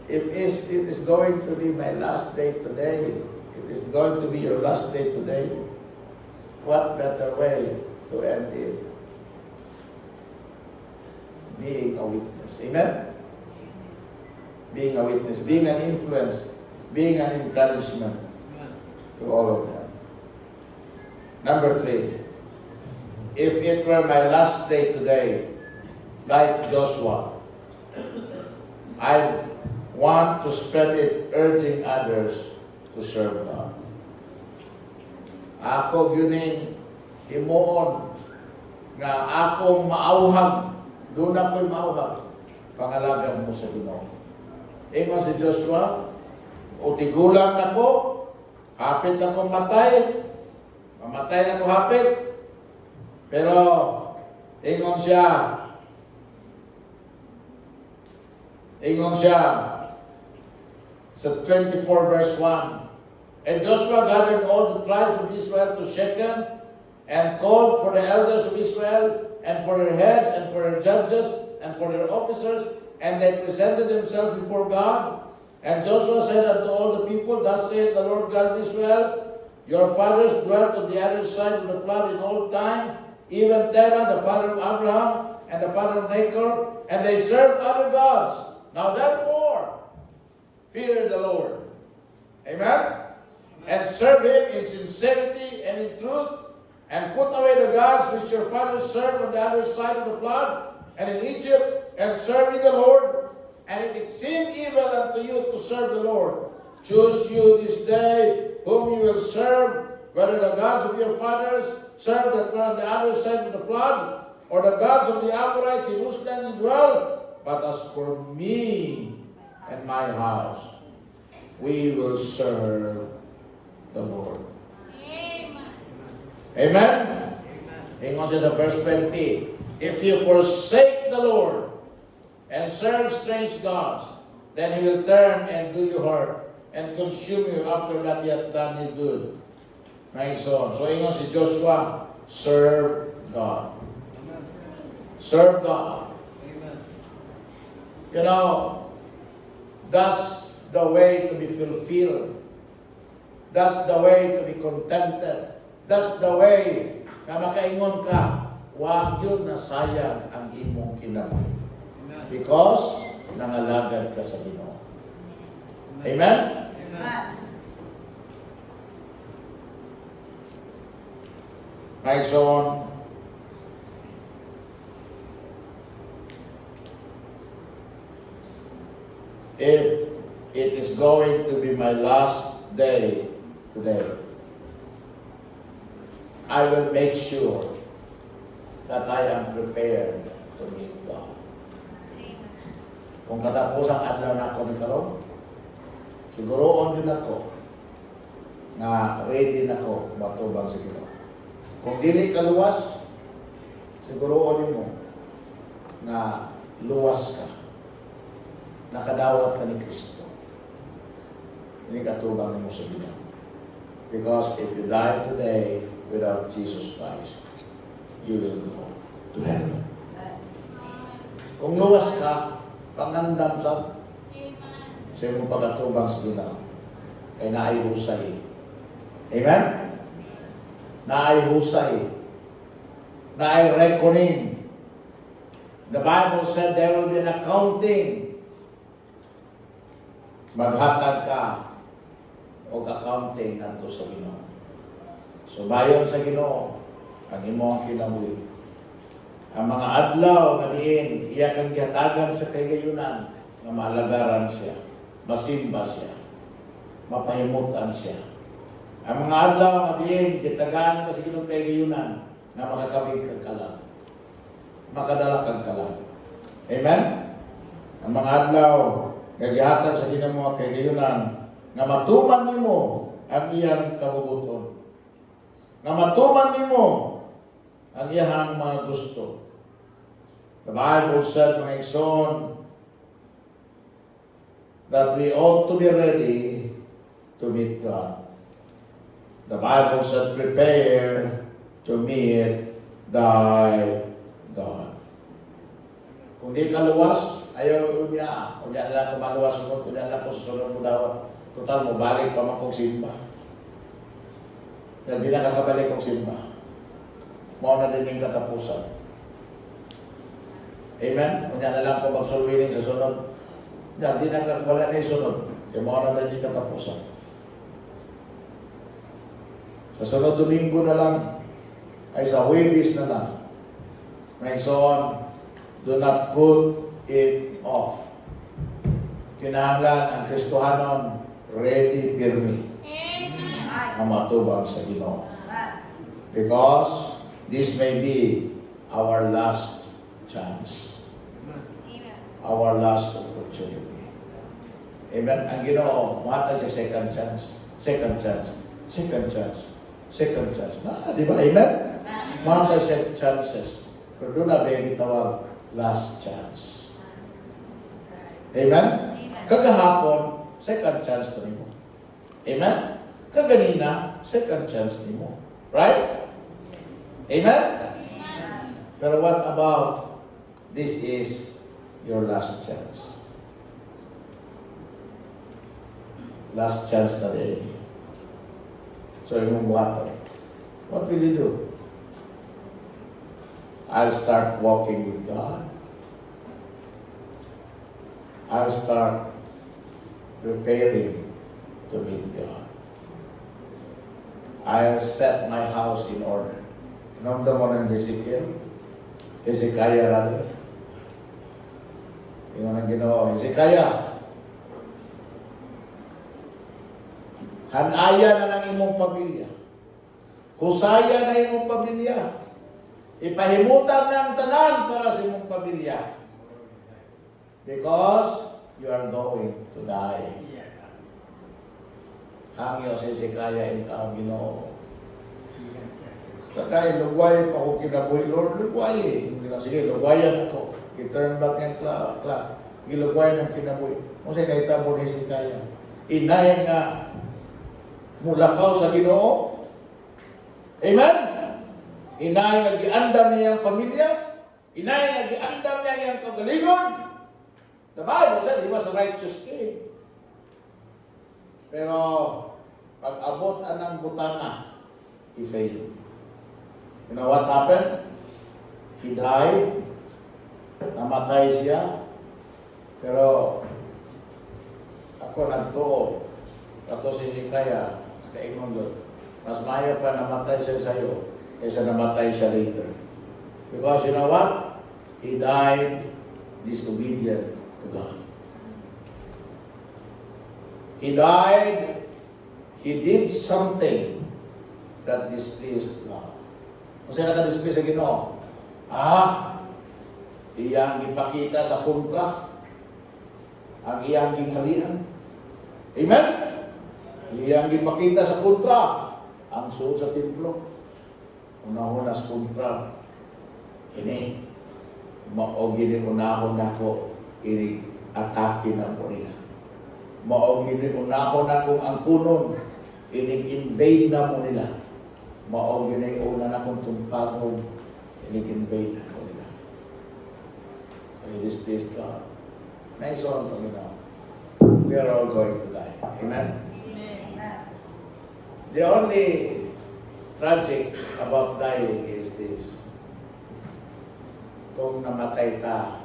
If it is going to be my last day today, it is going to be your last day today, what better way to end it? Being a witness. Amen? Being a witness, being an influence, being an encouragement to all of them. Number 3, if it were my last day today, like Joshua, I want to spend it urging others to serve God. Ako gyuning himuon nga akong maauhag, doon ako'y maauhag, pangalagan mo sa Ginoo. Ingon si Joshua, utigulang nako, hapit na kong matay, mamatay na ko hapit, pero ingon siya sa 24 verse 1, and Joshua gathered all the tribes of Israel to Shechem, and called for the elders of Israel, and for their heads, and for their judges, and for their officers, and they presented themselves before God. And Joshua said unto all the people, Thus saith the Lord God of Israel, your fathers dwelt on the other side of the flood in old time, even Terah, the father of Abraham, and the father of Nahor, and they served other gods. Now therefore, fear the Lord. Amen? And serve him in sincerity and in truth, and put away the gods which your fathers served on the other side of the flood, and in Egypt, and serve ye the Lord. And if it seem evil unto you to serve the Lord, choose you this day whom you will serve, whether the gods of your fathers served that were on the other side of the flood, or the gods of the Amorites in whose land you dwell. But as for me and my house, we will serve the Lord. Amen? Ingon siya sa verse 20, if you forsake the Lord and serve strange gods, then he will turn and do you hurt and consume you after that he hath done you good. My son. So ingon si Joshua, serve God. Serve God. You know, that's the way to be fulfilled. That's the way to be contented. That's the way na makaingon ka, wag yun na sayang ang imong kinabuhi. Because nangalagad ka sa Ginoo. Amen? My son, if it is going to be my last day today, I will make sure that I am prepared to meet God. Kung katapusang adlaw na ako ni karon, siguroon yun ako na ready na ako matubang sa Ginoo. Kung dili ka luwas, siguroon mo na luwas ka. Nakadawat ka ni Kristo. Hindi ka tubang mo sa Ginoo. Because if you die today without Jesus Christ, you will go to hell. Kung luwas ka, pangandam sa imong pagkatubang sa Ginoo, kay naay husay. Amen? Naay husay. Naay reckoning. The Bible said there will be an accounting. Maghatag ka o accounting nanto sa Ginoo. So bayon sa Ginoo ang imong kinabuhi. Ang mga adlaw nga diin iya kang gihatagan sa kagayunan nga maalagaran siya, masimba siya, mapahimutan siya. Ang mga adlaw nga diin gitagaan ka sa Ginoo kagayunan na makakabig kang kalag, makadala kang kalag. Amen? Ang mga adlaw nga gihatag sa Ginoo kagayunan nga matuman nimo ang iyang kabubuton. Na matuman nimo ang iyang mga gusto. The Bible said, mga igsoon, that we ought to be ready to meet God. The Bible said, prepare to meet thy God. Kung di ka luwas, ayaw unya. Unya na lang kumaluwas mo, unya na lang kung susunod mo dawat. Total mo, balik pa man kong simba. Dahil di nakakabalik kong simba. Mao na din yung katapusan. Amen? Kunya na lang kung magsulwiling sa sunod. Dahil di nakakabalik na yung sunod. Kaya mao na din yung katapusan. Sa sunod Domingo na lang, ay sa Huwebes na lang. My son, do not put it off. Kinahanglan ang Kristohanon ready pirmi na matubang sa Ginoo. Because this may be our last chance. Our last opportunity. Amen? Ang Ginoo, mahatag sa second chance. Second chance. Second chance. Second chance. Di ba? Amen? Mahatag sa chances. Pero doon na ba gitawag last chance. Amen? Kagahapon, second chance to nimo. Amen? Kaganina, second chance nimo. Right? Amen? Pero what about this is your last chance? Last chance na din. So, yung buhaton. What will you do? I'll start walking with God. I'll start preparing to meet God. I'll set my house in order. Namda mo ng Hezekiah rather. Yung ang Ginoo, Hezekiah, hanaya na ng imong pamilya. Husaya na imong pamilya. Ipahimutan na ang tanan para sa imong pamilya. Because you are going to die. Hangyo si Hezekiah in taong Ginoo. Kaya lugway pa ko kinabuhi, Lord, lugway. Sige, lugwayan ako. I-turn back niyang clock. Gilugway ng kinabuhi. Kung sa'yo naitabo ni Hezekiah. Inay nga mulakaw sa Ginoo. Amen? Inay nga giandam niyang pamilya. Inay nga giandam niya iyang kagalingon. The Bible said he was a righteous king. Pero pag abot anang butana, he failed. You know what happened? He died. Namatay siya. Pero ako nagtuo. Ato si Hezekiah, kaingon doon. Mas maya pa namatay siya sa'yo kaysa namatay siya later. Because you know what? He died disobedient to God. He died, he did something that displeased God. Kung saan naka-display sa Ginoo? Iyang ipakita sa kontra ang iyang gingharian. Amen? Iyang ipakita sa kontra ang suot sa templo. Unahon sa kontra. Kini, mao gini unahon ako, atake na po nila. Mao gini unahon ako ang kunon, invade na mo nila. Mao gini una na kong tumpagong, invade na po nila. So in this place, God, nice on, Panginoon. We are all going to die. Amen? The only tragic about dying is this. Kung namatay ta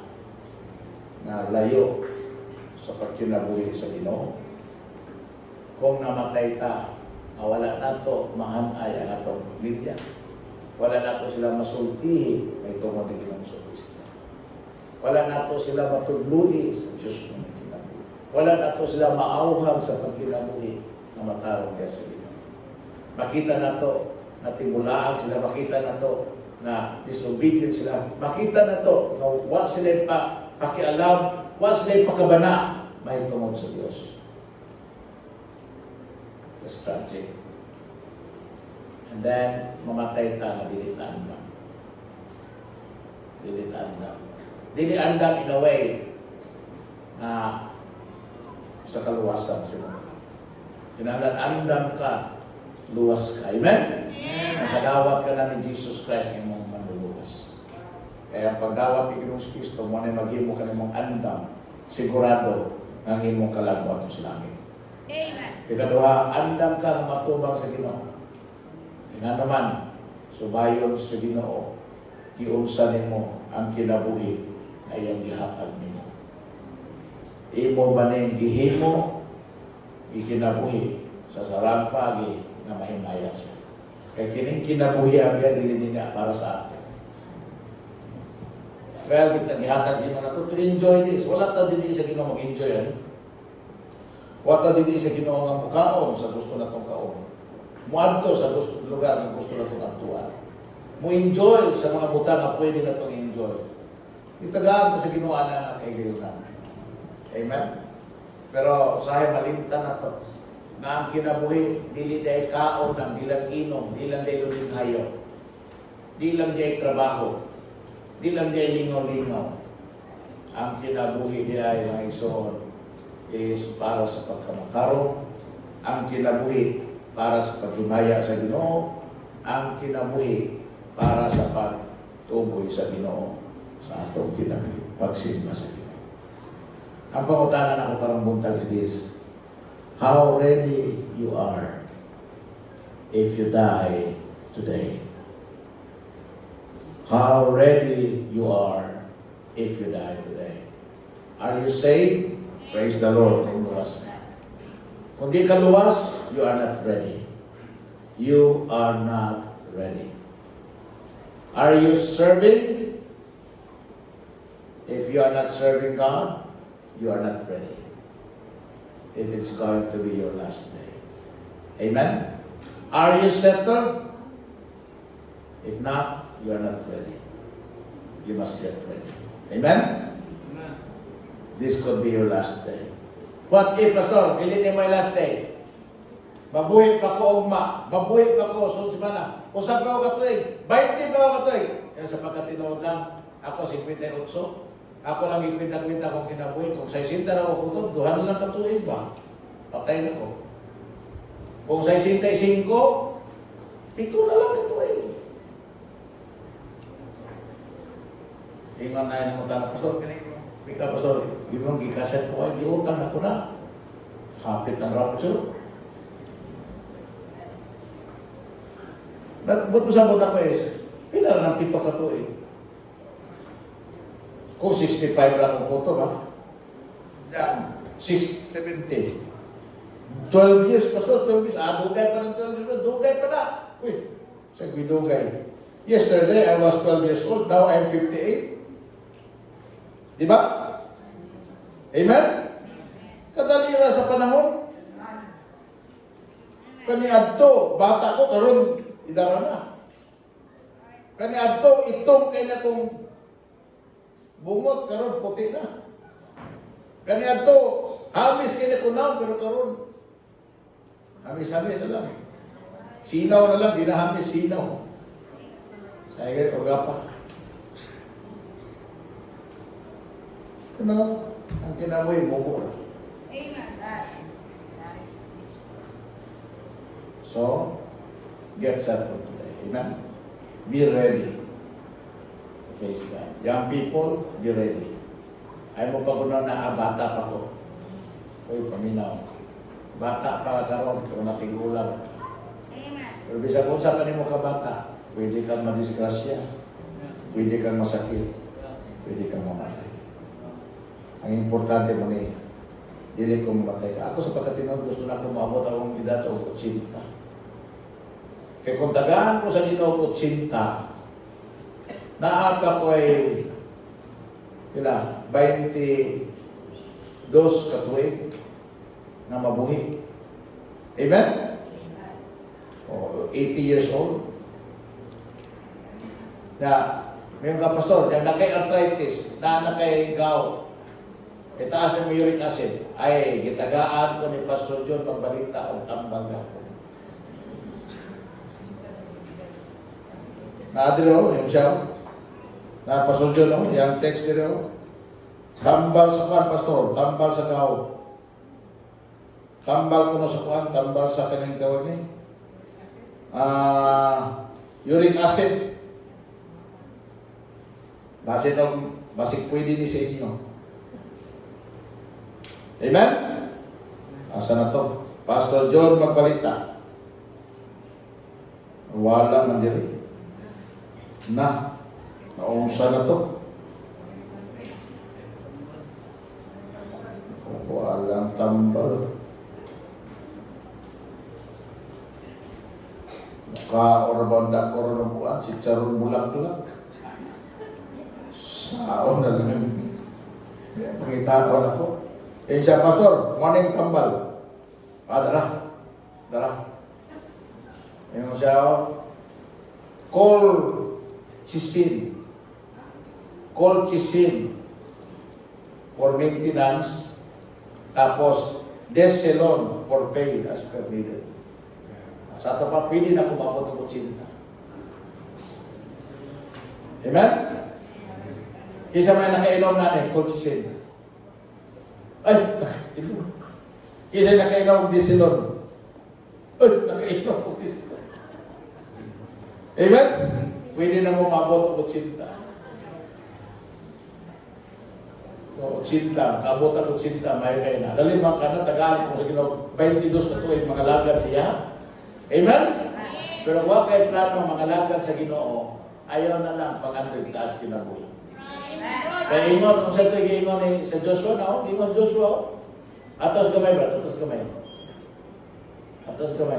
na layo sa pagkinabuhi sa Ginoo, kung namatay ta wala na to mahamay ang atong pamilya, wala na to sila masultihi may tungod ng Ginoong Kristo, wala na to sila matudluhi sa Diyos ng kinabuhi, wala na to sila maauhag sa pagkinabuhi na matarong kaya sa Ginoo. Makita na to na timulaan sila, makita na to na disobedient sila, makita na to na wala sila pa pakialam, wala sila pakabana, may tungod sa Diyos. That's tragic. And then, mamatay ta na dili andam. Dili andam. Dili andam in a way na sa kaluwasan sila. Kinahanglan andam ka, luwas ka. Amen? Nakadawat ka na ni Jesus Christ ng mga manluluwas. Kaya ang pagdawat ni Ginoong Kristo, mo na maghimo ka ng mga andam, sigurado ng imong kalagwat sa langit. Amen. Ikaduha, andam ka na matubang sa Ginoo. Nga naman, subayon sa Ginoo, giunsa nimo ang kinabuhi na iyang gihatag nimo. Imo ba ning gihimo ikinabuhi sa sarang pagi na mahimaya siya. Kaya kining kinabuhi ang dili niya para sa atin. Kaya gihatag din na to to enjoy this. Wala ta dili sa Ginoo mag-enjoy ani. Wala ta dili sa Ginoo nga mukaon sa gusto natong kaon. Muadto sa gusto lugar nga gusto natong adtuan. Mo enjoy sa mga butang nga pwede natong enjoy. Itagaan sa Ginoo ana nga kay gayunan. Amen. Pero usahay malimtan na to. Na ang kinabuhi, dili day kaon lang, di lang inom, di lang day lulinghayo, di lang day trabaho, di lang day lingaw-lingaw. Ang kinabuhi di ay mga igsoon is para sa pagkamakaro, ang kinabuhi para sa pagdumaya sa Ginoo, ang kinabuhi para sa pagtuboy sa Ginoo sa atong kinabuhi, pagsimba sa Ginoo. Ang pangutanan ako karong buntag is this: how ready you are if you die today. How ready you are if you die today. Are you saved? Praise the Lord. Kung luwas ka. Kung di ka luwas, you are not ready. You are not ready. Are you serving? If you are not serving God, you are not ready. If it's going to be your last day. Amen? Are you settled? If not, you are not ready. You must get ready. Amen? This could be your last day. What if, Pastor, dili ni my last day? Mabuhi pa ko ugma, mabuhi pa ko sunod semana. Usap pa ko katuig, 20 pa ko katuig. Yan sa pagkatinood lang, ako 58. Ako lang ikwinta-kwinta kung kinabuhi. Kung 60 na ako kutod, 2 na lang katuig ba? Patay na ko. Kung 65, 7 na lang katuig. Ingon na yun ang utang. Pastor, kanino? Mika, Pastor, yung gikaset ko ay giutang ako na. Hapit ang rapture. Ba't mo sabot ako pila na ng 7 katuig? Kung 65 lang ang kuto ba? Yan, 70. 12 years, Pastor, 12 years. Dugay pa ng 12 years. Dugay pa na. Uy, sa dugay. Yesterday, I was 12 years old. Now, I'm 58. Diba? Amen? Kadali na sa panahon. Kaniadto, bata ko, karon idara na. Kaniadto, itong kay na kong bungot, karon puti na. Kaniadto, hamis kay na kunaw, pero karon hamis-hamis na lang. Sinaw na lang, ginahamis sinaw. Saya ganit, huwag pa. Ano? Ang kinamoy, buko na. So, get settled today. Amen? Be ready to face God. Young people, be ready. Ay mo pa ko na bata pa ko. Uy, paminaw. Bata pa karon, pero natigulang. Pero bisa kung sa kanimo ka bata, pwede kang madisgrasya, pwede kang masakit, pwede kang mamatay. Ang importante mo ni, dili ko mamatay ka. Ako sa pagkatinog, gusto na ko maabot akong edad o 80. Kaya kung tagaan ko sa Ginoo 80, naapa ko ay 22 katuig na mabuhi. Amen? O 80 years old. Na, may mga pastor, na kay arthritis, na kay gout, itaas ng uric acid, ay gitagaan ko ni Pastor John magbalita o tambal gapon. Naadiro, yung siya, na Pastor John, yung text nito, tambal sa kuwan, Pastor, tambal sa gout. Tambal ko na sa kuwan, tambal sa kanyang tawag ni. Uric acid. Basik pwede ni sa inyo. Amen? Asa na to? Pastor John magbalita. Wala man diri. Naunsa na to? Walang tambal. Ka orang banda ko ron ko si Charon bulak-bulak. Sao na lang. Pangita ko na ko. Siya, pastor, morning tambal. Dara. Yung siya, call chisin for maintenance, tapos deselon for pay as per needed. Sa ito pa, pwede na kumabot ng 80. Amen? Kisa may nakainom na eh, call chisin. Ay, nakainom. Kisa nakainom deselon. Ay, nakainom ng deselon. Amen? Pwede na mabot ng 80. O 80, kabot ang 80, may kayo na. Lalimang ka na, tagaan mo sa Ginoo, 22 na tuwing mga lagad siya. Amen? Pero wag kay plano mga lagad sa Ginoo, ayaw na lang pangandoy taas kinabuhi. Kaya ingon, kung sa ito ingon ni sa Joshua na, ingon sa Joshua, atas gamay ba? Atas gamay.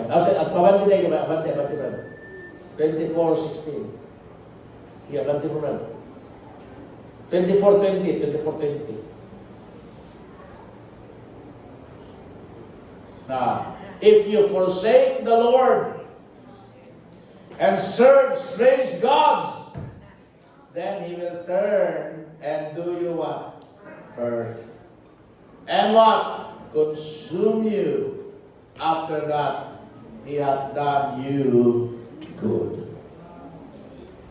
At pabanti na yung gamay, abanti ba? 24:16. Sige, abanti mo ba? 24:20. Now, if you forsake the Lord and serve strange gods, then He will turn and do you what? Hurt. And what? Consume you. After that, He hath done you good.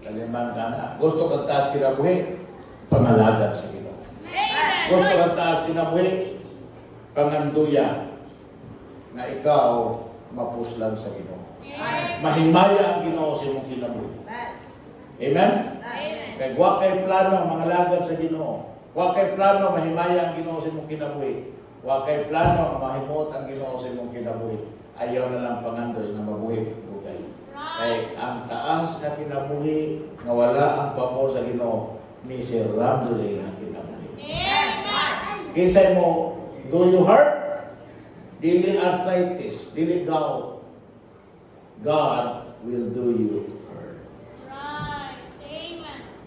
Kaliman ka na. Gusto kang taas kinabuhi? Pangalaga sa Ginoo. Gusto kang taas kinabuhi? Panganduya na ikaw mapuslan sa Ginoo. Mahimaya ang Ginoo sa imong kinabuhi. Amen? Kaya huwag kay plano mga lagad sa Ginoo. Huwag kay plano mahimaya ang Ginoo sa imong kinabuhi. Huwag kay plano mahimot ang Ginoo sa imong kinabuhi. Ayaw na lang pangandoy na mabuhi bugay. Kay ang taas na kinabuhi na wala ang pamor sa Ginoo, miserable ang kinabuhi. Kisay mo, do you hurt? Dili arthritis, dili gout. God will do you hurt.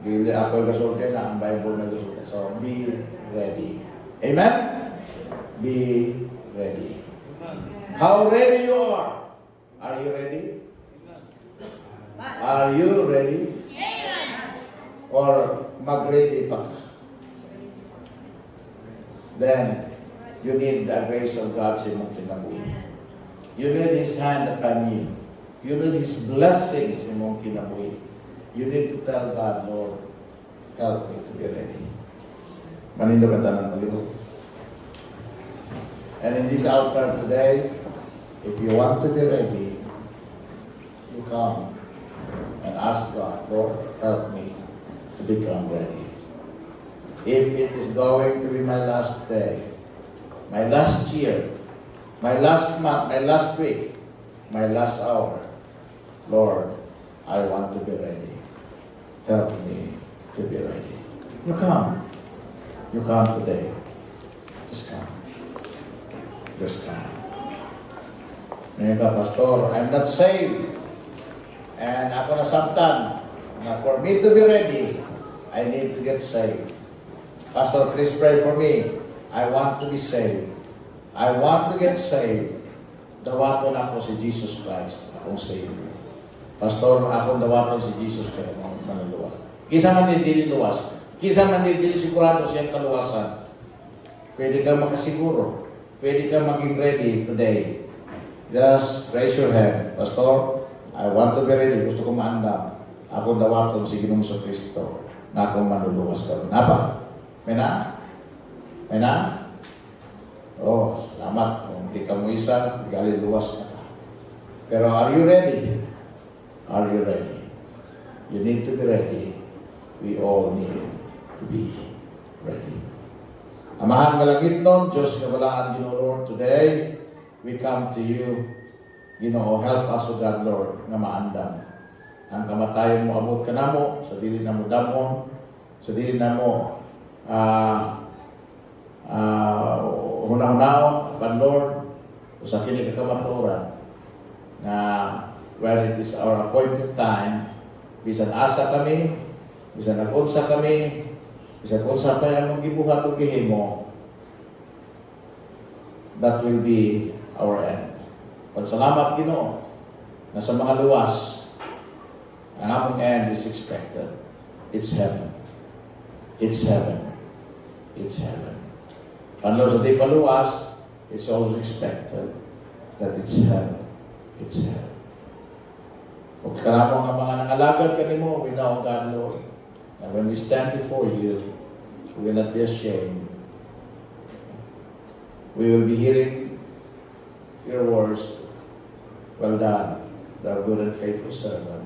Dili ako gasulti na ang Bible na gasulti. So be ready. Amen? Be ready. How ready you are? Are you ready? Are you ready? Or mag-ready pa ka? Then, you need the grace of God sa imong kinabuhi. You need His hand upon you. You need His blessings sa imong kinabuhi. You need to tell God, Lord, help me to be ready. Manindo ka tanang malibog. And in this altar today, if you want to be ready, you come and ask God, Lord, help me to become ready. If it is going to be my last day, my last year, my last month, my last week, my last hour, Lord, I want to be ready. Help me to be ready. You come. You come today. Just come. Just come. Ngayon ka, Pastor, I'm not saved. And ako nasaktan. Now, for me to be ready, I need to get saved. Pastor, please pray for me. I want to be saved. I want to get saved. Dawaton ako si Jesus Christ, akong Savior. Pastor, akong dawaton si Jesus Christ, akong manuluwas. Kisa man dili luwas. Kisa man dili sigurado siyang kaluwasan. Pwede kang makasiguro. Pwede kang maging ready today. Just raise your hand. Pastor, I want to be ready. Gusto ko maandam. Akong dawaton si Ginoong Kristo na akong manuluwas ka. Napa? May na? May na? Oh, salamat. Kung di ka mo isa, gali luwas ka. Pero are you ready? Are you ready? You need to be ready. We all need to be ready. Amahan malangit nun, Diyos na walaan, Ginoo Lord, today, we come to you. Ginoo, help us, O God, Lord, na maandam. Ang kamatayon mo, abot ka na mo, sa dili na mo damon, sa dili na mo, hunahunahon, pan Lord, o sa kini kakamaturan, na when it is our appointed time, bisan asa kami, bisan nag-unsa kami, bisan unsa pa yung gibuhat o gihimo, that will be our end. Salamat Ginoo na sa mga luwas, ang among end is expected. It's heaven. It's heaven. It's heaven. Panlo sa di paluwas, it's always expected that it's heaven. It's heaven. Kung karamo nga mga nangalagad kanimo, we know God, Lord, and when we stand before you, we will not be ashamed. We will be hearing your words. Well done, thou good and faithful servant.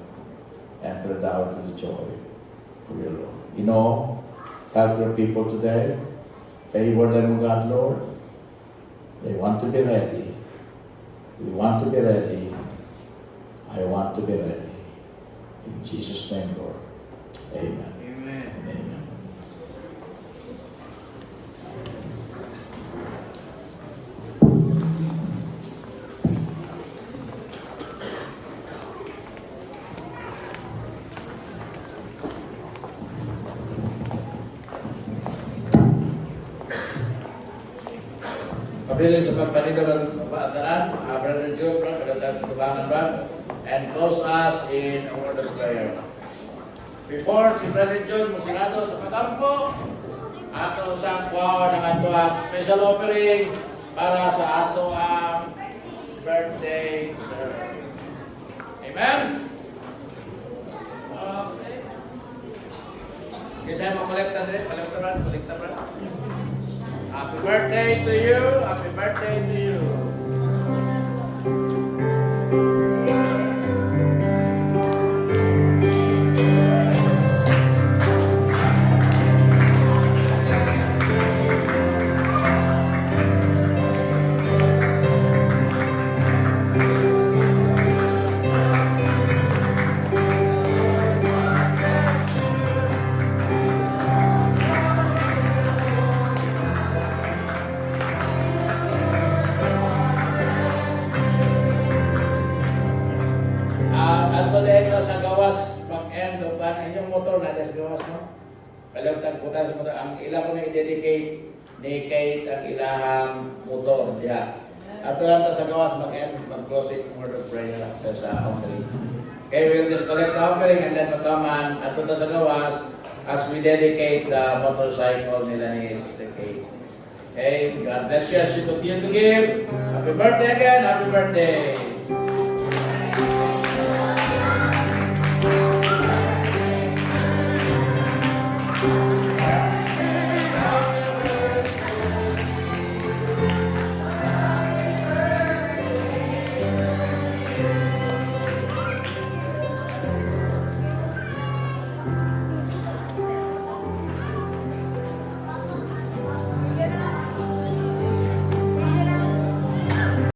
Enter thou into the joy of your Lord. You know, help your people today. Favor them, God, Lord. They want to be ready. We want to be ready. I want to be ready. In Jesus' name, Lord. Amen. Amen. Amen. Pabili sa pagpanigaw ng paataran, Brother Joe, pagdating sa tubangan, Brad, and close us in a word of prayer. Before si Brother John musigado sa pagampo, ato sa kwaw ng ato ang special offering para sa ato ang birthday service. Amen? Okay. Kasi mo kolekta din, kolekta Brad. Happy birthday to you, happy birthday to you. Sa gawas, back-end of kan inyong motor na sa gawas mo. Kalagtag puta sa motor. Ang ila ko na i-dedicate ni Kate ang ilahang motor. Yeah. Ato lang ta sa gawas, back-end, mag-closing word of prayer after sa offering. Okay, we'll just collect the offering and then magkaman ato ta sa gawas as we dedicate the motorcycle nila ni Sister Kate. Okay, God bless you as you continue to give. Happy birthday again, happy birthday.